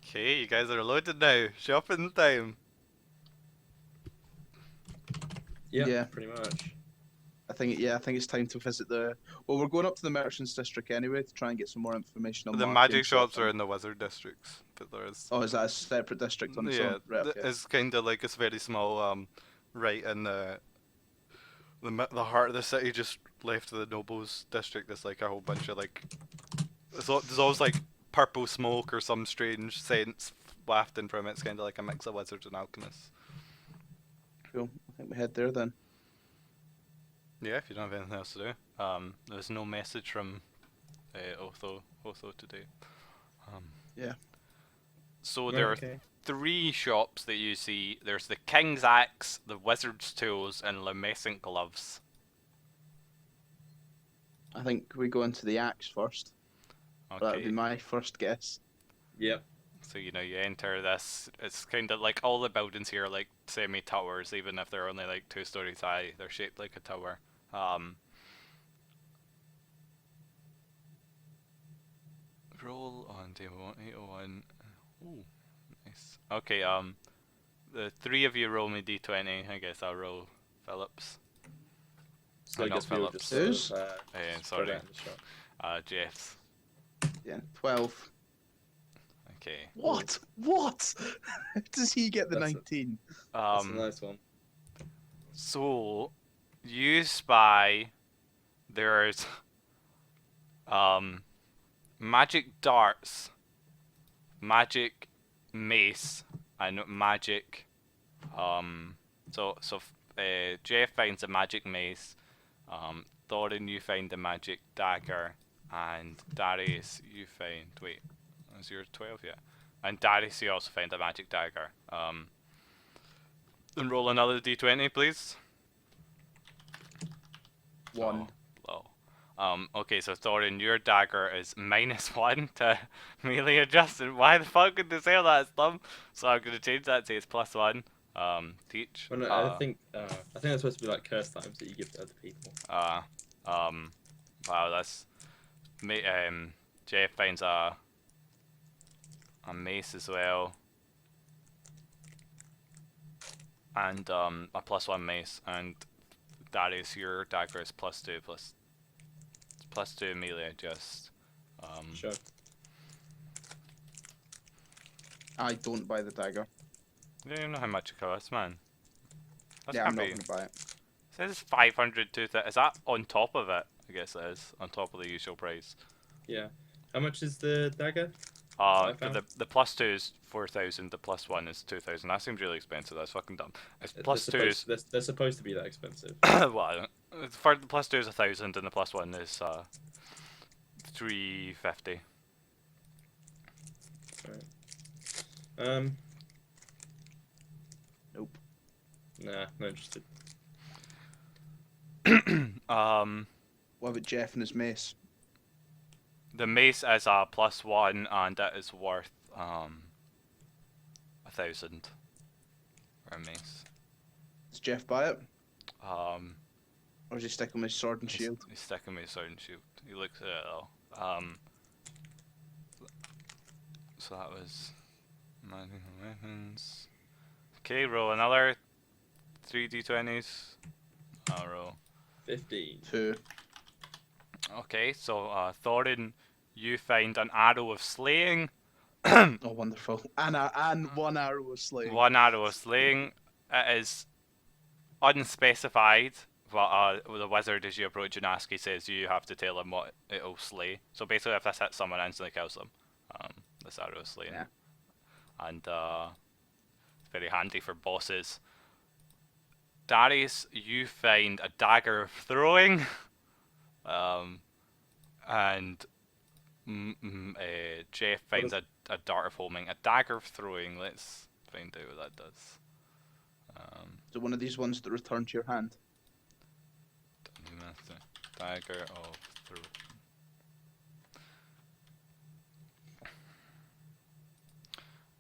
Okay, you guys are loaded now. Shopping time. Yeah, pretty much. I think it's time to visit the. Well, we're going up to the merchants district anyway to try and get some more information on The marketing magic shops stuff. are in the wizard districts, but there is. Oh, is that a separate district on its Yeah, own? Right, okay. it's kind of like it's very small. Right in the heart of the city, just left of the nobles district. There's like a whole bunch of like. There's always like purple smoke or some strange scents wafting from it. It's kind of like a mix of wizards and alchemists. Cool. I think we head there then. Yeah, if you don't have anything else to do. There's no message from Otho today. Yeah. So there are 3 shops that you see. There's the King's Axe, the Wizard's Tools, and Lumescent Gloves. I think we go into the axe first. Okay. That would be my first guess. Yep. So you enter this. It's kind of like all the buildings here are like semi-towers, even if they're only like 2 stories high. They're shaped like a tower. Roll on table 801. Ooh, nice. Okay. The 3 of you roll me d20. I guess I'll roll Phillips. So I not guess we'll Phillips. just sort of, Sorry. spread out in the shop. Jeff's. Yeah, 12. Okay. What? What? How does he get the That's 19? That's a nice one. So you spy there's magic darts, magic mace, and magic Jeff finds a magic mace, Thorin you find the magic dagger, and Darius you find is yours 12? Yeah. And Darius you also find a magic dagger. And roll another d20 please. 1. Oh, low. Okay, so Thorin, your dagger is -1 to melee adjusted. Why the fuck would they say that? It's dumb. So I'm gonna change that to it's +1. Teach. Well, no, I think that's supposed to be like curse times that you give to other people. Wow, that's Jeff finds a mace as well. And a +1 mace, and Darius, your dagger is +2 +2 melee adjust. Sure. I don't buy the dagger. You don't know how much it costs, man. That Yeah, can't I'm not be. going to buy it. It says 500 to is that on top of it? I guess it is on top of the usual price. Yeah. How much is the dagger? The +2 is 4,000. The +1 is 2,000. That seems really expensive. That's fucking dumb. It's +2 is They're supposed to be that expensive. well, for the +2 is 1,000 and the +1 is 350. Right. Nope. Nah, not interested. What about Jeff and his mace? The mace is a +1 and it is worth 1,000 for a mace. Does Jeff buy it? Or Or is he sticking with his sword and shield? He's sticking with his sword and shield. He looks at it though. So that was magical weapons. Okay, roll another 3d20s. I'll roll. 15. 2. Okay, so Thorin, you find an arrow of slaying, Oh, wonderful. And one arrow of slaying. One arrow of slaying. It is unspecified, but the wizard, as you approach Janaski, says you have to tell him what it'll slay. So basically, if this hits someone, instantly kills them. This arrow is slaying. Yeah. And it's very handy for bosses. Darius, you find a dagger of throwing. And Jeff finds a dart of homing. A dagger of throwing. Let's find out what that does. So one of these ones that return to your hand. Dagger of throwing.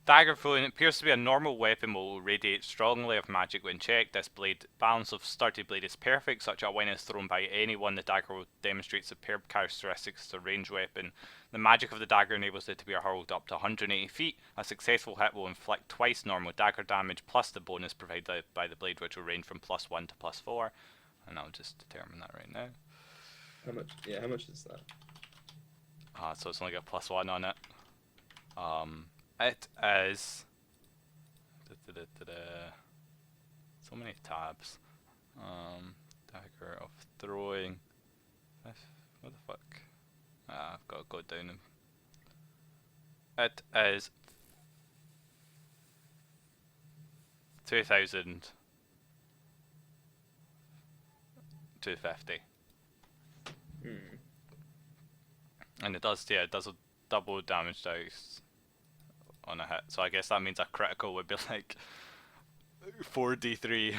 Dagger throwing appears to be a normal weapon, will radiate strongly of magic when checked. This blade, balance of sturdy blade is perfect, such that when it's thrown by anyone, the dagger will demonstrate superb characteristics as a ranged weapon. The magic of the dagger enables it to be hurled up to 180 feet. A successful hit will inflict twice normal dagger damage, plus the bonus provided by the blade, which will range from +1 to +4. And I'll just determine that right now. How much? Yeah, how much is that? So it's only got +1 on it. It is so many tabs. Dagger of throwing. What the fuck? I've got to go down. It is 2,250. And it does a double damage dice on a hit, so I guess that means a critical would be like 4d3.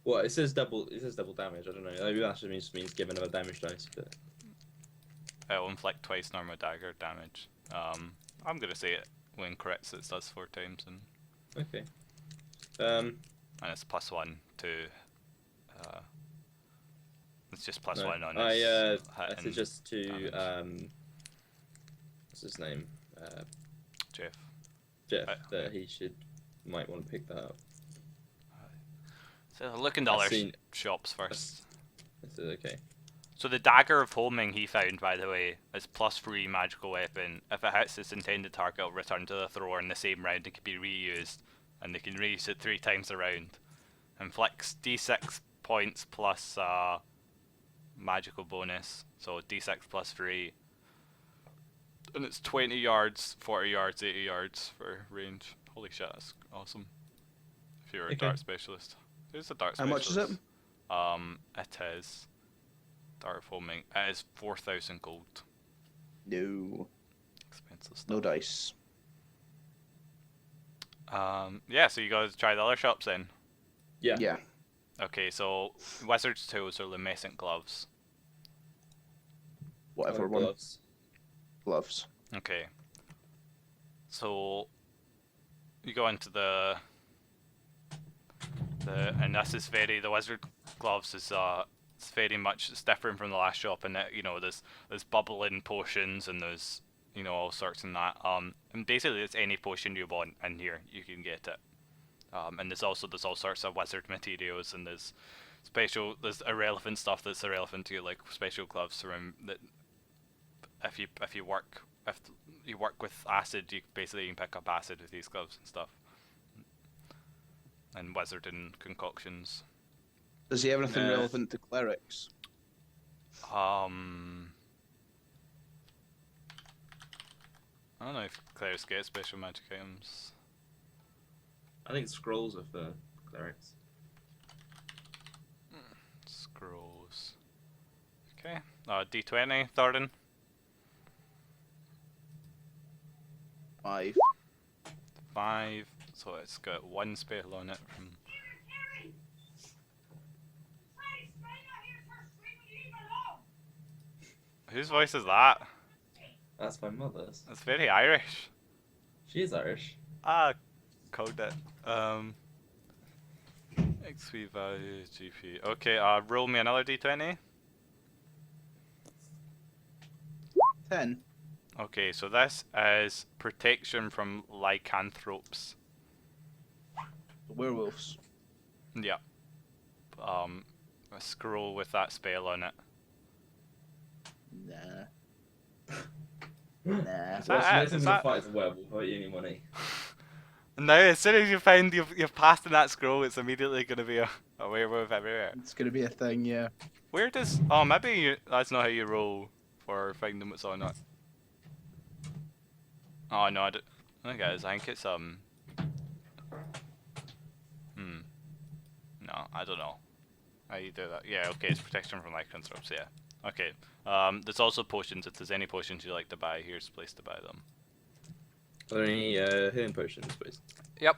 Well, it says double damage. I don't know. Maybe that just means give another damage dice, but It'll inflict twice normal dagger damage. I'm gonna say it when crits it does 4 times, and okay. And it's +1 to. It's just +1 on I hit. suggest to damage. what's his name? Jeff. That he might want to pick that up. So look into other shops first. Is it okay? So the dagger of homing he found, by the way, is +3 magical weapon. If it hits its intended target, it'll return to the thrower in the same round. It can be reused, and they can reuse it 3 times a round. Inflicts d6 points plus magical bonus, so d6 +3. And it's 20 yards, 40 yards, 80 yards for range. Holy shit, that's awesome. If you're a dart specialist. Who's a dart How specialist? much is it? It is dart of homing. It is 4,000 gold. No. Expensive stuff. No dice. Yeah, so you guys try the other shops then. Yeah. Yeah. Okay, so wizard's tools are luminescent gloves. Whatever one. Gloves. Okay. So you go into the and this is the wizard gloves is it's very much, it's different from the last shop, and there's bubbling potions, and there's all sorts and that. And basically it's any potion you want in here, you can get it. And there's all sorts of wizard materials, and there's irrelevant stuff that's irrelevant to you, like special gloves from that. If you work with acid, you basically can pick up acid with these gloves and stuff. And wizard and concoctions. Does he have anything relevant to clerics? I don't know if clerics get special magic items. I think scrolls are for clerics. Scrolls. Okay. D20, Thorin. 5. 5. So it's got 1 spell on it from. Whose voice is that? That's my mother's. It's very Irish. She is Irish. Called it. XP value, GP. Okay, roll me another D20. 10. Okay, so this is protection from lycanthropes. Werewolves. Yeah. A scroll with that spell on it. Nah. Nah. Is Well, that it? Smith is gonna fight as a werewolf. Won't you any money? Now, as soon as you find you've passed in that scroll, it's immediately going to be a werewolf everywhere. It's gonna be a thing, yeah. Where does... Oh, maybe that's not how you roll for finding what's on it. Oh, no, I don't... I think it's, No, I don't know. How you do that? Yeah, okay, it's protection from lycanthropes, yeah. Okay. There's also potions. If there's any potions you like to buy, here's a place to buy them. Are there any healing potions, please? Yep.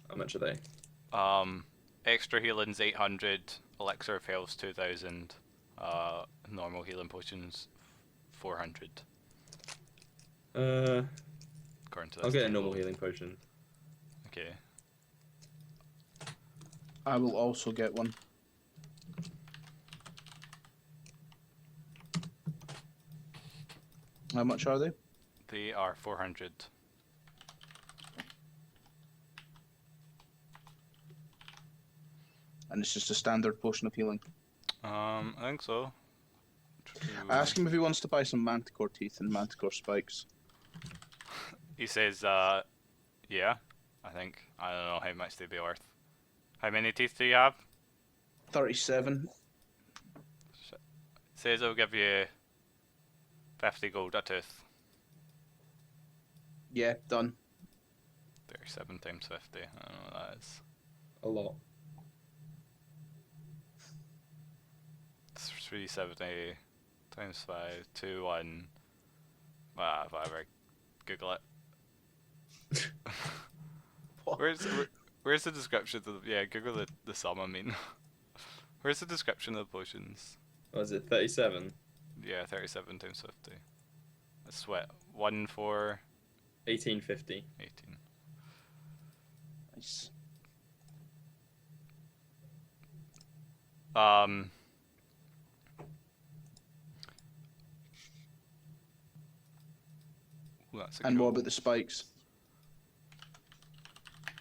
How much are they? Extra healing's 800, elixir of health's 2000, normal healing potions 400. According to this I'll get a table. normal healing potion. Okay. I will also get one. How much are they? They are 400. And it's just a standard potion of healing. I think so. I ask him if he wants to buy some manticore teeth and manticore spikes. He says, yeah, I think. I don't know how much they'd be worth. How many teeth do you have? 37. Says it'll give you 50 gold a tooth. Yeah, done. 37 times 50. I don't know what that is. A lot. It's 370 times 5, 2, 1. Whatever. Google it. What? Where's the description of the... Yeah, Google the sum, I mean. Where's the description of the potions? Was it 37? Yeah, 37 times 50. That's what? 1, 4, 1850. 18. Nice. Ooh, that's a And what cool... about the spikes?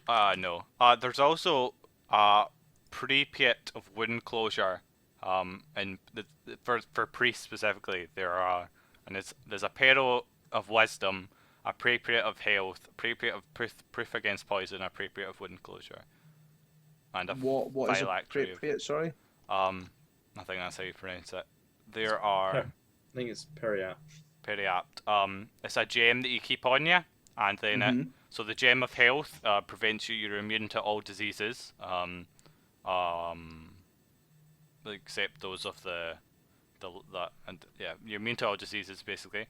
No. There's also pre-pit of wound closure. And for priests specifically, there are, and there's a peril of wisdom, a pre-pit of health, a pre-pit of proof against poison, a pre-pit of wound closure, and a What is a phylactery of... prepit, sorry? I think that's how you pronounce it. There are I think it's Periapt. periapt. It's a gem that you keep on you, and then so the gem of health prevents you. You're immune to all diseases. Except those of you're immune to all diseases basically.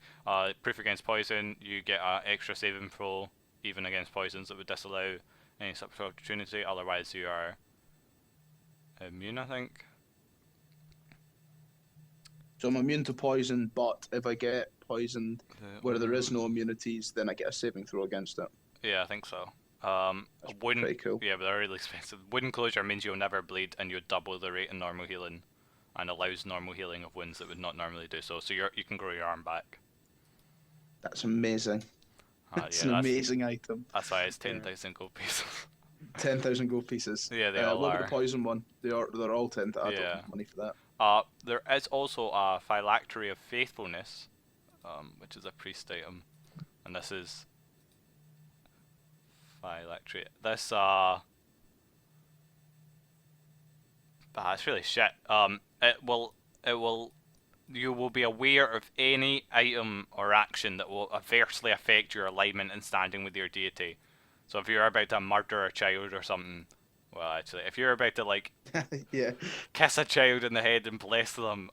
Proof against poison, you get an extra saving throw even against poisons that would disallow any such opportunity. Otherwise, you are immune, I think. So I'm immune to poison, but if I get poisoned where there is no immunities, then I get a saving throw against it. Yeah, I think so. That's pretty cool. Yeah, but they're really expensive. Wound closure means you'll never bleed, and you double the rate of normal healing, and allows normal healing of wounds that would not normally do so. So you can grow your arm back. That's amazing. That's an amazing item. That's why it's 10,000 gold pieces. 10,000 gold pieces. Yeah, they all what are. about the poison one? They're all 10. I don't have money for that. There is also a phylactery of faithfulness, which is a priest item, and this is phylactery. This it's really shit. You will be aware of any item or action that will adversely affect your alignment and standing with your deity. So if you're about to murder a child or something, well, actually, if you're about to yeah, kiss a child in the head and bless them,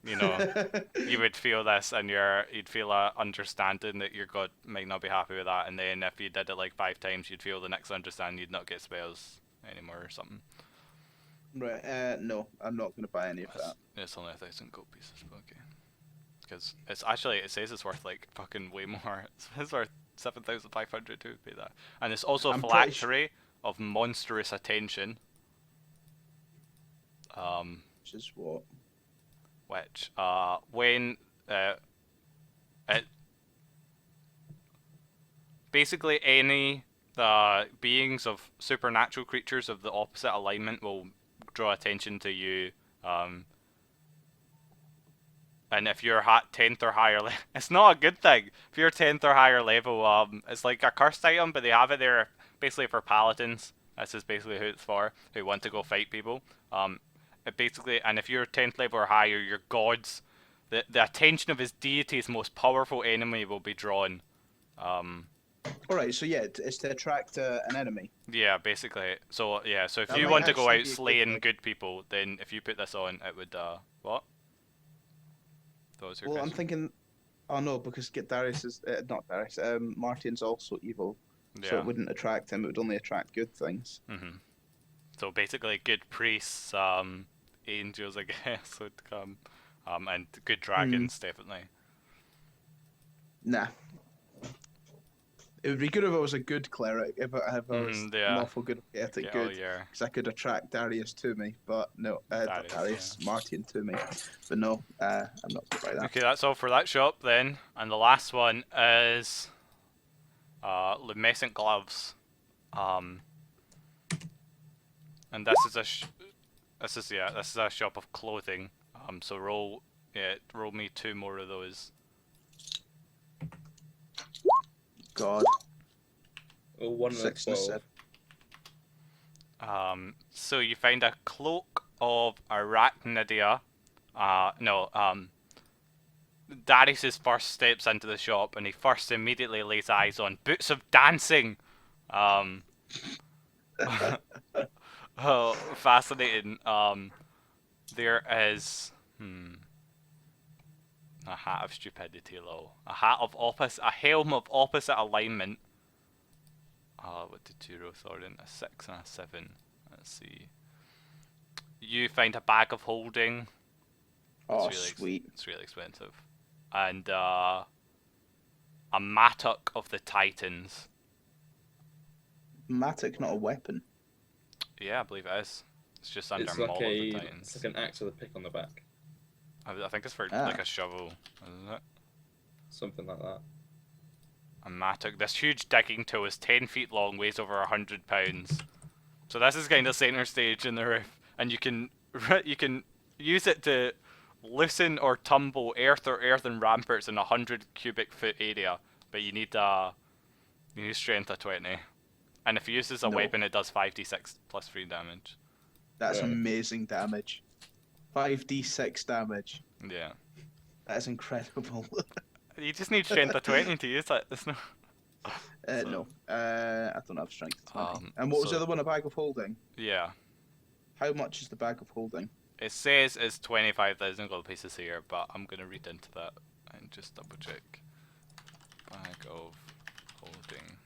you would feel this, and you'd feel a understanding that your god might not be happy with that, and then if you did it like 5 times, you'd feel the next understanding you'd not get spells anymore or something. Right. No, I'm not going to buy any of that. It's only 1,000 gold pieces, but okay. Because it's actually, it says it's worth like fucking way more. It's worth 7,500 to pay that, and it's also a phylactery of monstrous attention. Which is what? Which when it basically any beings of supernatural creatures of the opposite alignment will draw attention to you And if you're 10th or higher, it's not a good thing. If you're 10th or higher level, it's like a cursed item, but they have it there basically for paladins. This is basically who it's for, who want to go fight people. It basically, and if you're 10th level or higher, your gods, the attention of his deity's most powerful enemy will be drawn. Alright, so yeah, it's to attract an enemy. Yeah, basically. So yeah, so if That you might want to go actually out be a good slaying thing. good people, then if you put this on, it would what? That was your Well, I'm question. thinking, oh no, because Darius is not Darius. Martin's also evil, so Yeah. it wouldn't attract him. It would only attract good things. So basically, good priests, angels, I guess, would come, and good dragons definitely. Nah. It would be good if I was a good cleric, if I was Yeah. lawful good, chaotic Get all good, your because I could attract Darius to me, but no, not Darius, yeah. Martin to me. But no, I'm not good by that. Okay, that's all for that shop then. And the last one is luminescent gloves. And this is a shop of clothing. So roll me 2 more of those. God. Or 1 and a 6 and a 12. 7. So you find a cloak of arachnidia. Darius first steps into the shop and he first immediately lays eyes on boots of dancing. Oh, fascinating. There is a hat of stupidity, low. A helm of opposite alignment. What did you roll, Thorin? A 6 and a 7. Let's see. You find a bag of holding. Oh, sweet. It's really expensive. And a mattock of the Titans. Mattock, not a weapon. Yeah, I believe it is. It's just under It's Maul like of the Titans. it's like an axe with a pick on the back. I think it's for like a shovel, isn't it? Something like that. A mattock. This huge digging tool is 10 feet long, weighs over 100 pounds. So this is kind of center stage in the roof, and you can use it to loosen or tumble earthen ramparts in a 100 cubic foot area, but you need strength of 20. And if you use this as a weapon, it does 5d6 plus 3 damage. That's amazing damage. 5d6 damage. Yeah. That is incredible. You just need strength of 20 to use it. There's no. No. I don't have strength of 20. And what was so- the other one? A bag of holding? Yeah. How much is the bag of holding? It says it's 25,000 gold pieces here, but I'm gonna read into that and just double check. Bag of holding.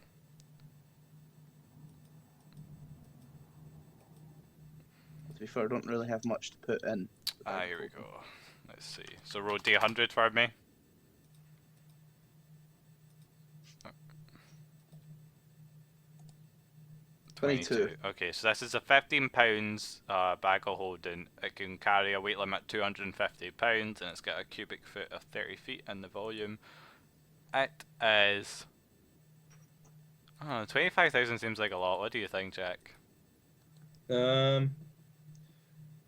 To be fair, I don't really have much to put in. Here we go. Let's see. So roll D100 for me. Oh. 22. Okay, so this is a 15 pounds bag of holding. It can carry a weight limit 250 pounds, and it's got a cubic foot of 30 feet in the volume. It is. 25,000 seems like a lot. What do you think, Jack?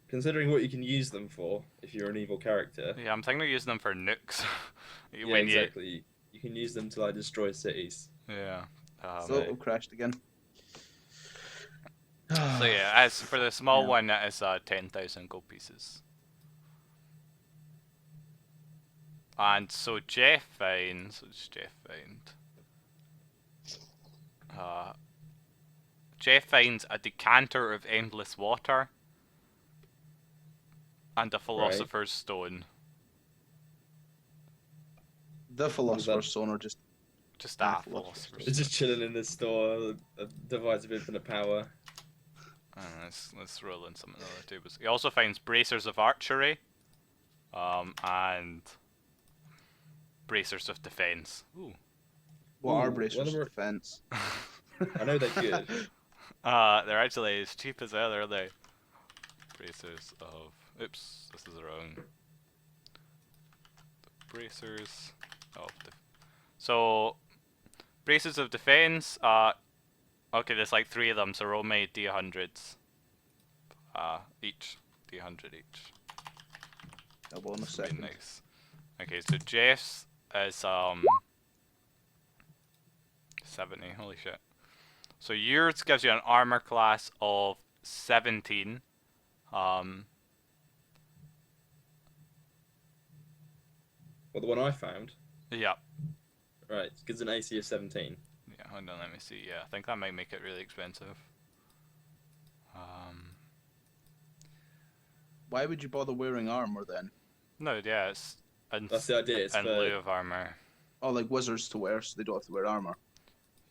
Considering what you can use them for, if you're an evil character. Yeah, I'm thinking of using them for nukes. Yeah, exactly. You can use them to like destroy cities. Yeah. It crashed again. So yeah, as for the small one, it is 10,000 gold pieces. And so Jeff finds. What does Jeff find? Jeff finds a decanter of endless water and a philosopher's stone. The philosopher's stone, or just a philosopher's stone. It's just chilling in this store. A device of infinite power. Let's roll in some of the other tables. He also finds bracers of archery, and bracers of defense. Ooh. What are bracers of defense? I know they're good. They're actually as cheap as hell, aren't they? Bracers of. Oops, this is wrong. The bracers of. So, bracers of defense. Okay, there's like 3 of them, so roll me D100s. Each. D100 each. A bonus second. Nice. Okay, so Jeff's is 70. Holy shit. So yours gives you an armor class of 17. Um, Well, the one I found. yeah. Right, it gives an AC of 17. Yeah, hold on, let me see. Yeah, I think that might make it really expensive. Why would you bother wearing armor then? No, yeah, it's That's the idea. It's in for lieu of armor. Oh, like wizards to wear, so they don't have to wear armor.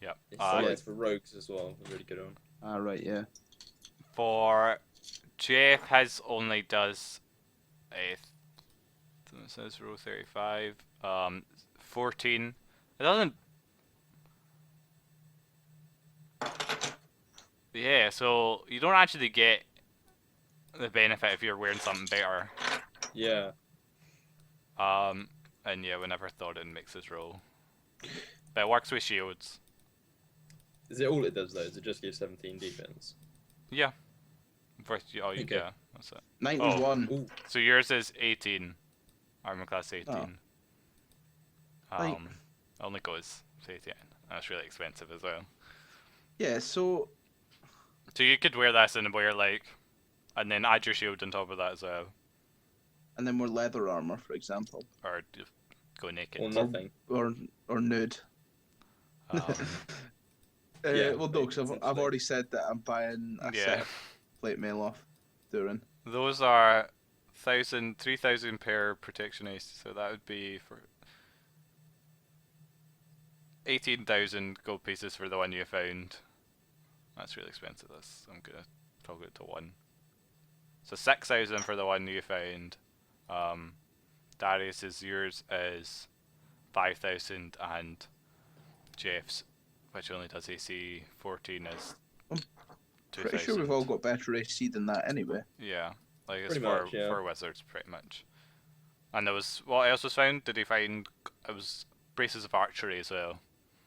Yep. it's for rogues as well. A really good one. Ah, right, yeah. For Jeff, his only does a. It says row 35. 14. It doesn't. Yeah, so you don't actually get the benefit if you're wearing something better. Yeah. And yeah, whenever Thorin makes his roll. But it works with shields. Is it all it does though? Does it just give 17 defense? Yeah. First, oh, you Okay. yeah, that's it. 91. Ooh. So yours is 18. Armor class 18. Like- Only goes to 18. That's really expensive as well. Yeah, so So you could wear this and wear like, and then add your shield on top of that as well, and then wear leather armor, for example, or just go naked. Or nothing. or nude. Um, Yeah, well, no, because I've essentially. already said that I'm buying a Yeah. set of plate mail off Durin. those are 3,000 per protection ace, so that would be for 18,000 gold pieces for the one you found. That's really expensive. I'm gonna toggle it to 1. So 6,000 for the one you found. Darius's, yours is 5,000, and Jeff's, which only does AC 14, is I'm 2,000. Pretty sure we've all got better AC than that anyway. Yeah, like it's Pretty for much, yeah. for wizards pretty much. And there was what else was found? Did he find it was braces of archery as well?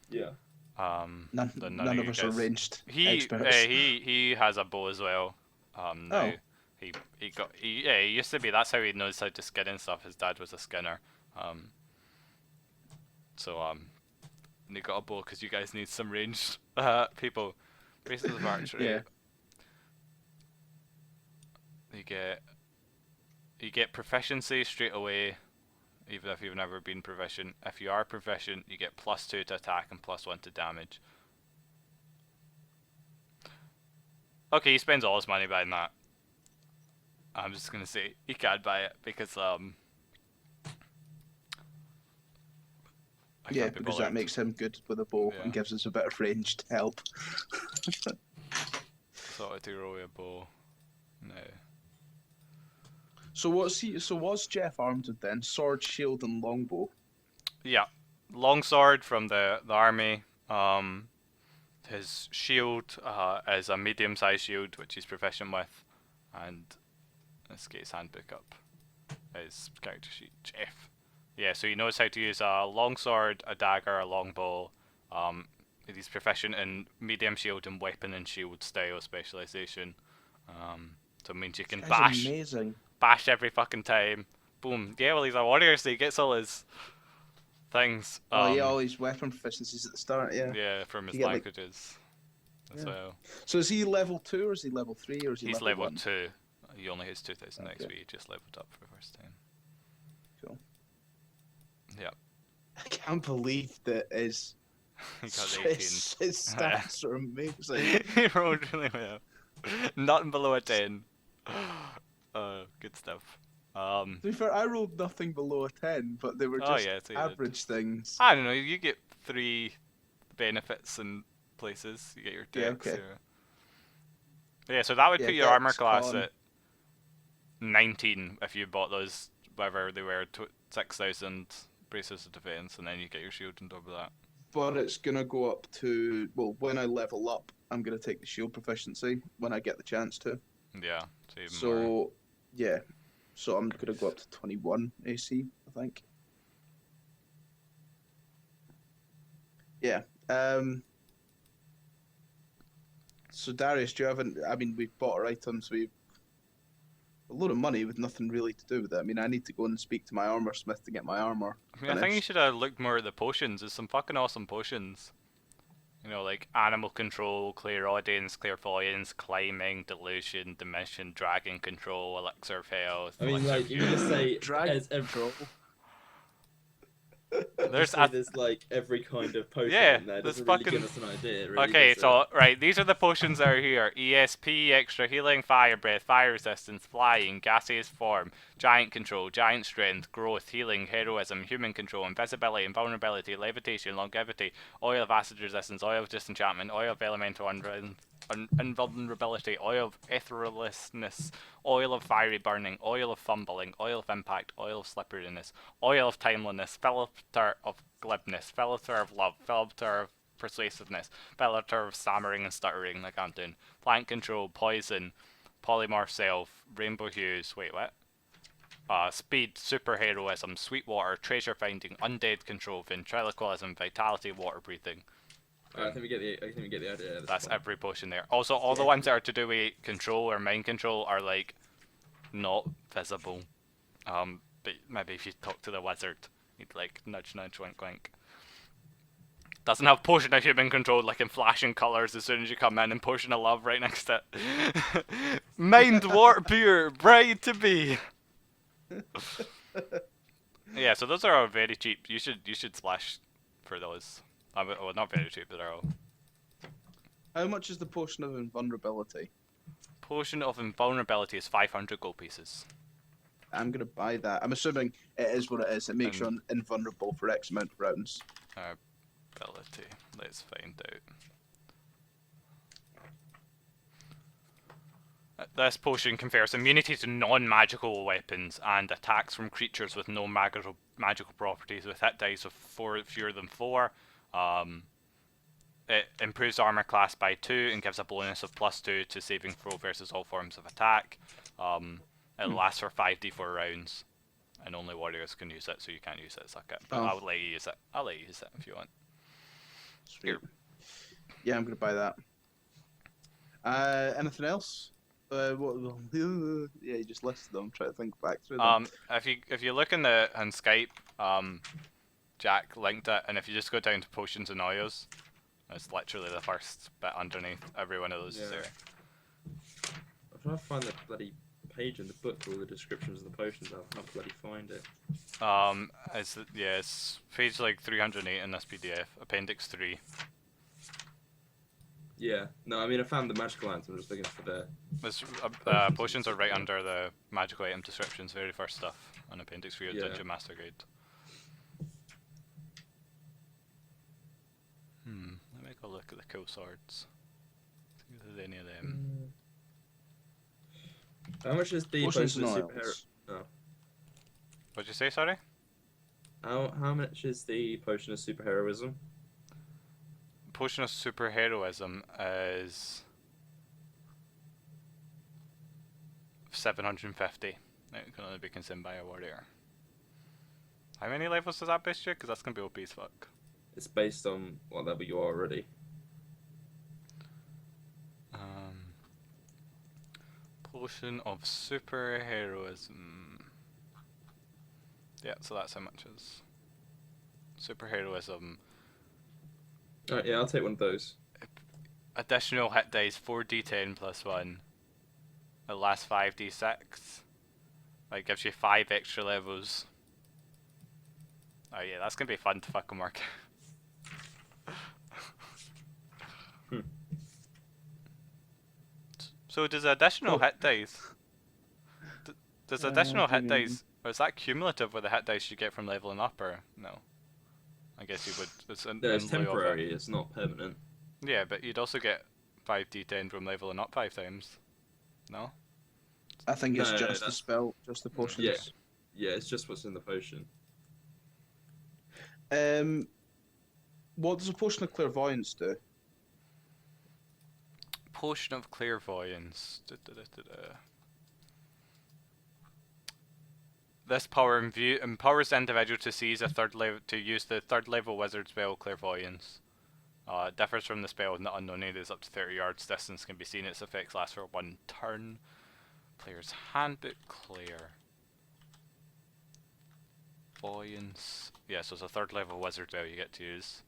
Yeah. None you of us are guys- ranged He experts. he has a bow as well. Now Oh. he used to be. That's how he knows how to skin and stuff. His dad was a skinner. And he got a bow because you guys need some ranged people. Braces of archery. Yeah. You get proficiency straight away, even if you've never been proficient. If you are proficient, you get +2 to attack and +1 to damage. Okay, he spends all his money buying that. I'm just gonna say he can't buy it because I Yeah, can't be because bothered. that makes him good with a bow Yeah. and gives us a bit of ranged help. Sorted to roll a bow. No. So what's Jeff armed with then? Sword, shield, and longbow. Yeah, longsword from the army. His shield is a medium-sized shield, which he's proficient with, and let's get his handbook up. His character sheet, Jeff. Yeah, so he knows how to use a longsword, a dagger, a longbow. He's proficient in medium shield and weapon and shield style specialization. So it means you can This guy's bash amazing. every fucking time. Boom. Yeah, well, he's a warrior, so he gets all his things. Oh yeah, all his weapon proficiencies at the start. Yeah. Yeah, from his You get, like- languages as Yeah. well. So is he level 2 or is he level 3 or is he He's level level 1? 2. He only has 2,000 Okay. XP. He just leveled up for the first time. Cool. Yeah. I can't believe that his He got 18. his stats are amazing. He rolled really well. Nothing below a 10. Good stuff. To be fair, I rolled nothing below a 10, but they were Oh, just yeah, so you did. average things. I don't know, you get 3 benefits and places. You get your Yeah, dex. okay. Yeah, so that would Yeah, put your armor dex, class con. at 19 if you bought those, whatever they were, 6,000 braces of defense, and then you get your shield on top of that. But it's gonna go up to, well, when I level up, I'm gonna take the shield proficiency when I get the chance to. Yeah, so even So more. yeah, so I'm gonna go up to 21 AC, I think. Yeah. So Darius, do you have I mean, we've bought our items. a load of money with nothing really to do with it. I mean, I need to go and speak to my armor smith to get my armor I mean, I think you finished. should have looked more at the potions. There's some fucking awesome potions. You know, like animal control, clairaudience, clairvoyance, climbing, delusion, dimension, dragon control, elixir of health, I mean, elixir like, of you just youth. say Dragon as control. There's say a there's like every kind of potion yeah, in there. there's Doesn't really fucking give us an idea. It really okay. does it. So right, these are the potions that are here: ESP, extra healing, fire breath, fire resistance, flying, gaseous form, giant control, giant strength, growth, healing, heroism, human control, invisibility, invulnerability, levitation, longevity, oil of acid resistance, oil of disenchantment, oil of elemental invulnerability, oil of etherealness, oil of fiery burning, oil of fumbling, oil of impact, oil of slipperiness, oil of timeliness, filter of glibness, filter of love, filter of persuasiveness, filter of stammering and stuttering like I'm doing, flank control, poison, polymorph self, rainbow hues, wait what? Speed, superheroism, sweetwater, treasure finding, undead control, ventriloquism, vitality, water breathing. I think we get the idea. At this That's point. every potion there. Also, all the ones that are to do with control or mind control are like not visible. But maybe if you talk to the wizard, he'd like nudge, nudge, wink, wink. Doesn't have potion of human control like in flashing colours as soon as you come in, and potion of love right next to it. Mind warp pure, bride to be. Yeah, so those are all very cheap. You should splash for those. Well, not very cheap, but they're all. How much is the potion of invulnerability? Potion of invulnerability is 500 gold pieces. I'm gonna buy that. I'm assuming it is what it is. It makes you invulnerable for X amount of rounds. Ability. Let's find out. This potion confers immunity to non-magical weapons and attacks from creatures with no magical properties with hit dice of fewer than 4. It improves armor class by 2 and gives a bonus of +2 to saving throw versus all forms of attack. It lasts for 5d4 rounds, and only warriors can use it, so you can't use it, suck it. But I'll let you use it. I'll let you use it if you want. Sweet. Yeah, I'm gonna buy that. Anything else? What? Yeah, you just listed them. Try to think back through them. If you look in the Skype, Jack linked it, and if you just go down to potions and oils, it's literally the first bit underneath every one of those. Yeah. There. I'm trying to find the bloody page in the book with all the descriptions of the potions. I can't bloody find it. It's page like 308 in this PDF, Appendix 3. Yeah. No, I mean I found the magical items. I'm just looking for the. This, potions are right under the magical item descriptions, very first stuff on Appendix 3 of Dungeon Master Guide. Let me go look at the cool swords. See if there's any of them. How much is the Potions potion of and superhero? oils. Oh. What'd you say, sorry? How much is the potion of superheroism? Potion of superheroism is 750. It can only be consumed by a warrior. How many levels does that base you? Because that's gonna be OP as fuck. It's based on what level you are already. Potion of superheroism. Yeah, so that's how much is. Superheroism. Alright, yeah, I'll take one of those. Additional hit dice 4d10 plus 1. It lasts 5d6. Like, gives you 5 extra levels. Oh yeah, that's gonna be fun to fucking work. So does additional hit dice... Does additional hit dice... Or is that cumulative with the hit dice you get from leveling up, or no? I guess you would... No, it's temporary, it's not permanent. Yeah, but you'd also get 5d10 from leveling up 5 times. No? I think it's just the spell, just the potions. Yeah, it's just what's in the potion. What does a potion of clairvoyance do? Potion of clairvoyance. This power empowers the individual to use the third level wizard spell clairvoyance. It differs from the spell in the unknown areas up to 30 yards distance can be seen. Its effects last for 1 turn. Player's Handbook, Clairvoyance. Yeah, so it's a 3rd level wizard spell you get to use.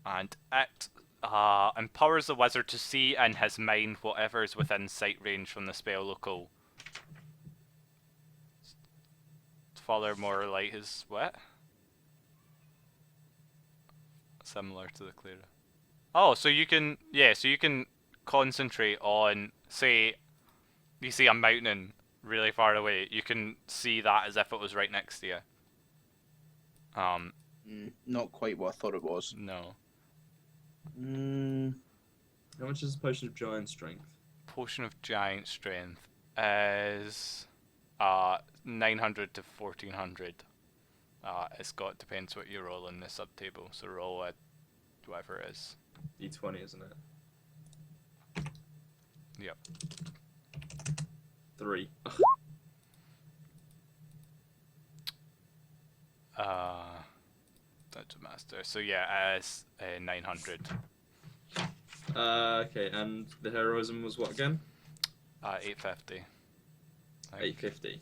And it empowers the wizard to see in his mind whatever is within sight range from the spell local. Furthermore, light is what? Similar to the clear. Oh, so you can concentrate on, say, you see a mountain really far away. You can see that as if it was right next to you. Not quite what I thought it was. No. How much is a potion of giant strength? Potion of giant strength is 900 to 1400. Depends what you roll in the subtable. So roll at whatever it is. D20, isn't it? Yep. 3. Dungeon Master. So yeah, it's 900. Okay, and the heroism was what again? 850. 850.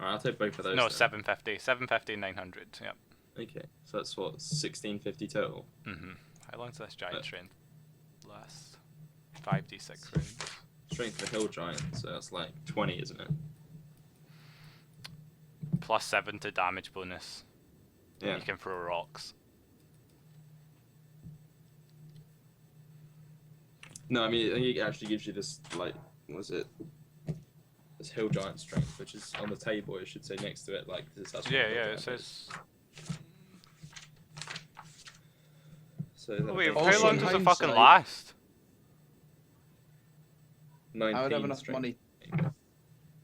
Alright, I'll take both of those. No, then. 750. 750, 900. Yep. Okay, so that's what, 1650 total? How long does this giant strength last? 5d6 rounds. Strength of a hill giant, so that's like 20, isn't it? Plus 7 to damage bonus. Yeah. You can throw rocks. No, I mean, I think it actually gives you this, like, what is it? This hill giant strength, which is on the table, it should say next to it, like, this has Yeah, it says... So Oh, wait, Also, how long does it fucking hindsight- last? 19 I would have enough strength. money.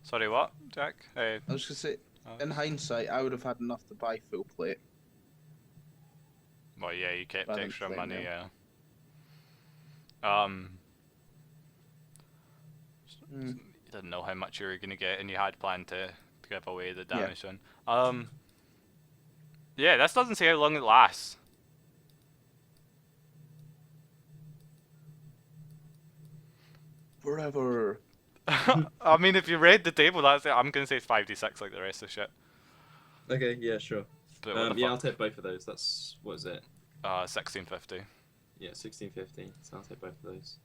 Sorry, what, Jack? I was gonna say, in hindsight, I would have had enough to buy full plate. Well, yeah, you kept Rather than extra claim money, them. yeah. You didn't know how much you were gonna get, and you had planned to give away the damage one. Yeah, this doesn't say how long it lasts. Forever. I mean, if you read the table, that's it. I'm gonna say it's 5d6 like the rest of the shit. Okay, yeah, sure. But what the Yeah, I'll fuck? take both of those. That's, what is it? 1650. Yeah, 1650, so I'll take both of those.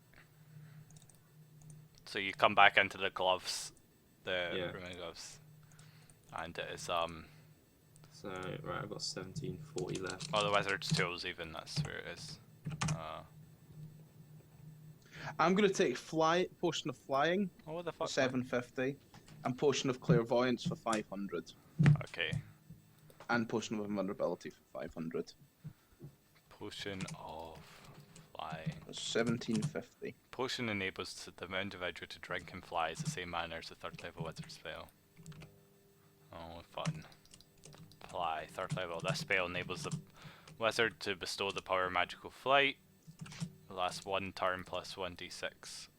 So you come back into the gloves, the Yeah. remaining gloves, and it is So, right, I've got 1740 left. oh, the wizard's tools even. That's where it is. I'm gonna take potion of flying Oh, what the for fuck? 750, and potion of clairvoyance for 500, Okay. and potion of invulnerability for 500. Potion of flying. That's 1750. Potion enables the individual to drink and fly as the same manner as the 3rd level wizard spell. Oh, fun. Fly, 3rd level. This spell enables the wizard to bestow the power of magical flight. It lasts 1 turn plus 1d6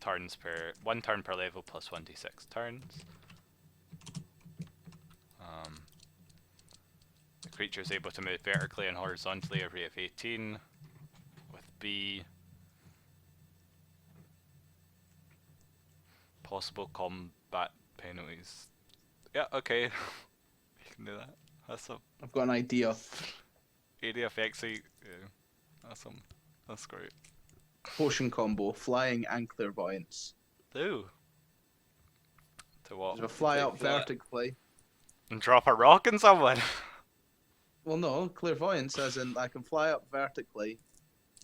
turns per 1 turn per level plus 1d6 turns. The creature is able to move vertically and horizontally at a rate of 18 with B. Possible combat penalties. Yeah, okay. You can do that. Awesome. I've got an idea. Area effects. Yeah. Awesome. That's great. Potion combo, flying and clairvoyance. Do. To what? If I fly take up flight. vertically. And drop a rock on someone? Well, no, clairvoyance as in I can fly up vertically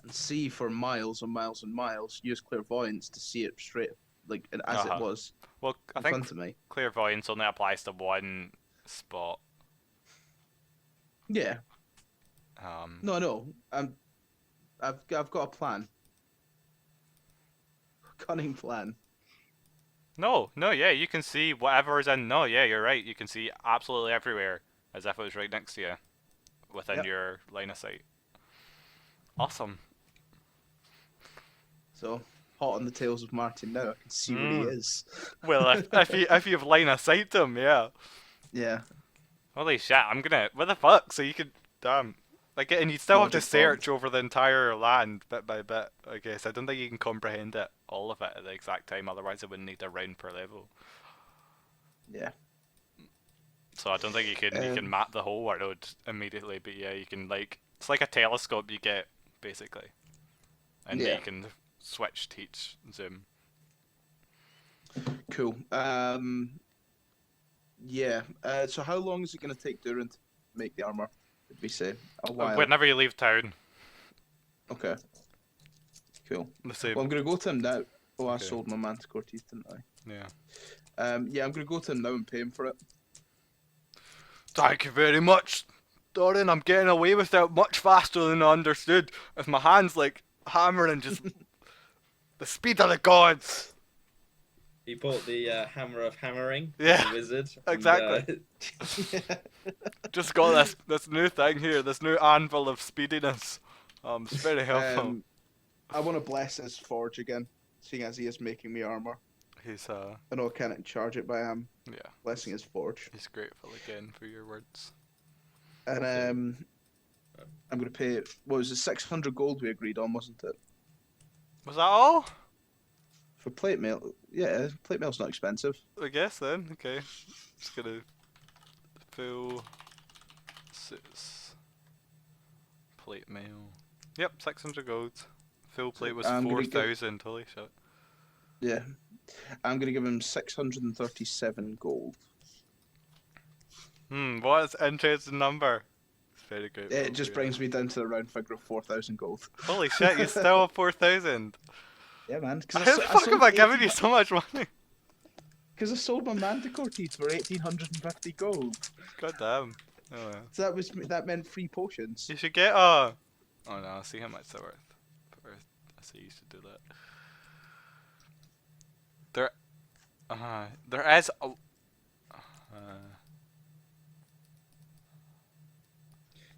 and see for miles and miles and miles. Use clairvoyance to see it straight, like as it was Well, I in think front of me. clairvoyance only applies to one spot. Yeah. No. I've got a plan. Cunning plan. No, yeah, you can see whatever is in. No, yeah, you're right. You can see absolutely everywhere as if it was right next to you within Yep. your line of sight. Awesome. So hot on the tails of Martin now. I can see where he is. Well, if you have line of sight to him, yeah. Yeah. Holy shit, I'm gonna. What the fuck? So you could. Damn. Like, and you still have to Logic search bomb. over the entire land bit by bit, I guess. I don't think you can comprehend it, all of it, at the exact time, otherwise it wouldn't need a round per level. Yeah. So I don't think you can Um, map the whole world immediately, but yeah, you can, like, it's like a telescope you get, basically. And yeah. you can switch to each zoom. Cool. Yeah. So how long is it going to take Durin to make the armor? Did we say a while? Whenever you leave town, Okay. Cool. the same. Well, I'm going to go to him now. Oh, I Okay. sold my manticore teeth, didn't I? Yeah. Yeah, I'm going to go to him now and pay him for it. Thank you very much, Doran. I'm getting away with it much faster than I understood. With my hands like hammering, just the speed of the gods. He bought the hammer of hammering. Yeah, the wizard. exactly. Just got this new thing here, this new anvil of speediness. It's very helpful. I want to bless his forge again, seeing as he is making me armor. He's I know I can't charge it, but I am yeah, blessing his forge. he's grateful again for your words. And I'm going to pay. What was it? 600 gold we agreed on, wasn't it? Was that all? For plate mail. Yeah, plate mail's not expensive. I guess then. Okay, just gonna full plate mail. Yep, 600 gold. Full plate was I'm gonna 4,000. Holy shit. Yeah. I'm going to give him 637 gold. What an interesting number. It's very good. It just brings me down to the round figure of 4,000 gold. Holy shit, you still have 4,000. Yeah, man. How the fuck am I giving you so much money? Because I sold my manticore teeth for 1,850 gold. God damn. Oh, well. So that meant free potions. You should get a. Oh no, see how much they're worth. I see you should do that. There is a.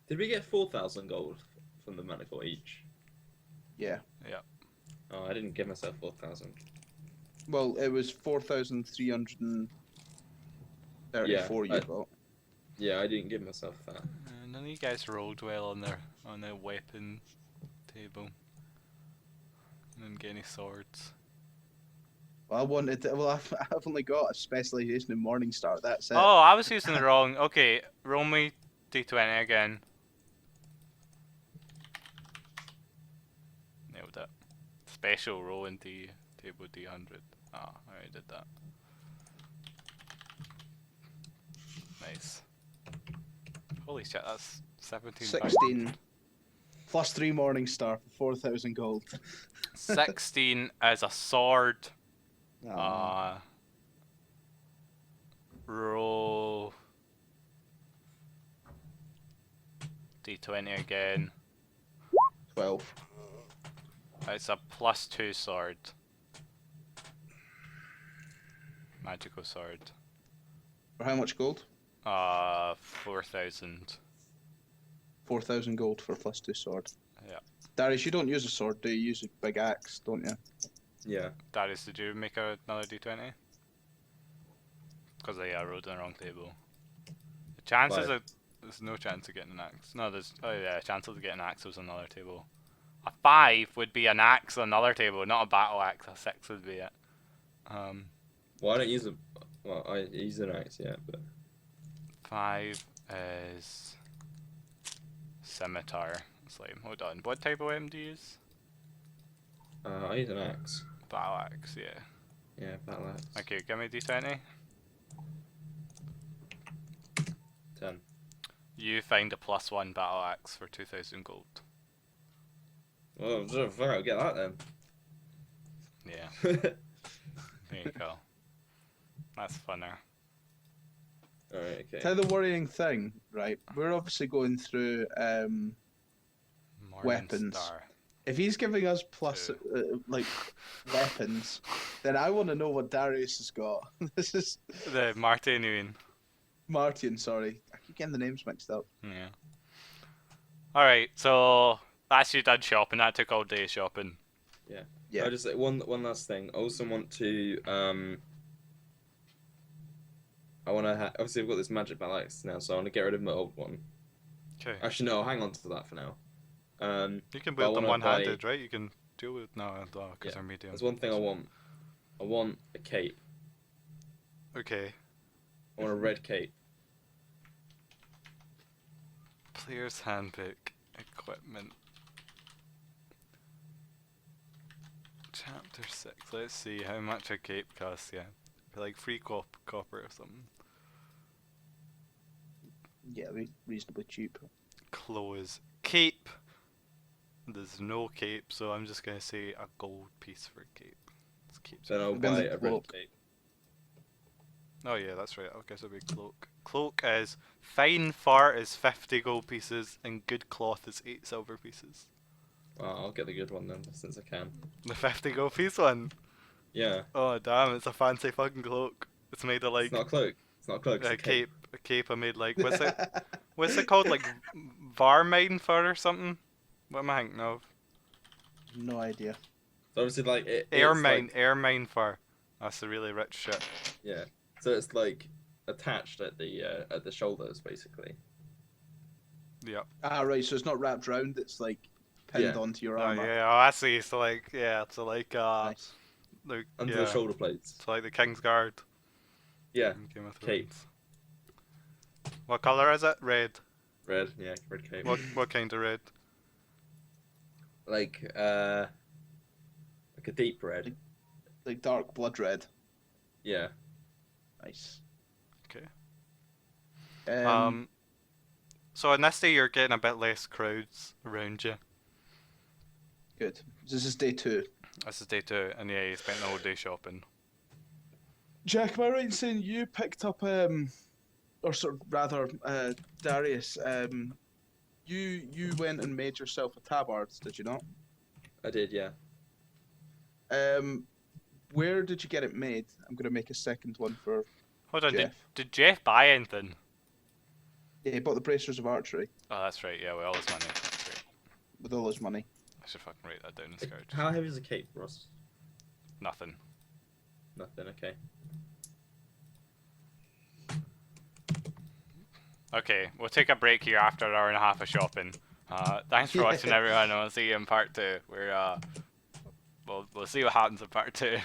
Did we get 4,000 gold from the manticore each? Yeah. Yeah. Oh, I didn't give myself 4,000. Well, it was 4,334 you got. Yeah, I didn't give myself that. None of you guys rolled well on their weapon table. I didn't get any swords. Well, I wanted to, well, I've only got a specialization in Morningstar. That's it. Oh, I was using the wrong. Okay, roll me d20 again. Nailed it. Special roll in D table D100. Ah, I already did that. Nice. Holy shit, that's 17. 16 plus 3 Morningstar for 4,000 gold. 16 as a sword. Oh. Roll d20 again. 12. It's a +2 sword. Magical sword. For how much gold? 4,000. 4,000 gold for a +2 sword. Yeah. Darius, you don't use a sword, do you? You use a big axe, don't you? Yeah. Darius, did you make another d20? Because I rolled on the wrong table. The chances of there's no chance of getting an axe. No, there's chances of getting an axe was on another table. A 5 would be an axe on another table, not a battle axe. A 6 would be it. Well, I don't use a. Well, I use an axe, yeah, but 5 is scimitar. Slime. Hold on. What type of weapon do you use? I use an axe. Battle axe, yeah. Yeah, battle axe. Okay, give me d20. 10. You find a +1 battle axe for 2,000 gold. Well, I'll get that then. Yeah. There you go. That's funner. Alright, okay. Tell the worrying thing, right? We're obviously going through weapons. Star. If he's giving us plus like weapons, then I want to know what Darius has got. This is The Martinian. Martin. Sorry, I keep getting the names mixed up. Yeah. Alright, so that's you done shopping. That took all day shopping. Yeah. Yeah. I just say one last thing. I also want to I want to obviously I've got this magic battle axe now, so I want to get rid of my old one. Okay. Actually, no. I'll hang on to that for now. You can but I wield them wanna one-handed, buy- right? You can deal with because Yeah, they're medium. There's one thing I want. I want a cape. Okay. I want a red cape. Player's handbook, equipment. Chapter 6. Let's see how much a cape costs. Yeah, like 3 copper or something. Yeah, reasonably cheap. Clothes. Cape. There's no cape, so I'm just gonna say a gold piece for cape. It's capes. Then I'll Then buy the a red cloak. cape. Oh yeah, that's right. I guess it'll be cloak. Cloak is fine fur is 50 gold pieces, and good cloth is 8 silver pieces. I'll get the good one then, since I can. The 50 gold piece one. Yeah. Oh damn, it's a fancy fucking cloak. It's made of like It's not a cloak. It's not a cloak. It's a cape. A cape I made like what's it called, like Varmine fur or something? What am I thinking of? No idea. So obviously, like Ermine fur. That's the really rich shit. Yeah. So it's like attached at the shoulders, basically. Yeah. Ah, right. So it's not wrapped round. It's like pinned Yeah. onto your Oh armor. yeah. Oh, I see. So like Nice. like Under yeah. the shoulder plates. It's like the King's Guard. Yeah. In Game of Cape. Thrones. What color is it? Red. Red. Yeah. Red cape. What kind of red? Like a deep red. Like dark blood red. Yeah. Nice. Okay. Um, So in this day you're getting a bit less crowds around you. good. This is day 2. This is day 2, and yeah, you spent the whole day shopping. Jack, am I right in saying you picked up or sort of rather, Darius, you went and made yourself a tabard, did you not? I did. Yeah. Where did you get it made? I'm gonna make a second one for Hold on, Jeff. did Jeff buy anything? Yeah, he bought the bracers of archery Oh, that's right, yeah, with all his money. That's right. with all his money. I should fucking write that down in Scourge. How heavy is a cape, Ross? Nothing. Nothing. Okay. Okay, we'll take a break here after an hour and a half of shopping. Thanks for watching, everyone, and we'll see you in part 2. We'll see what happens in part 2.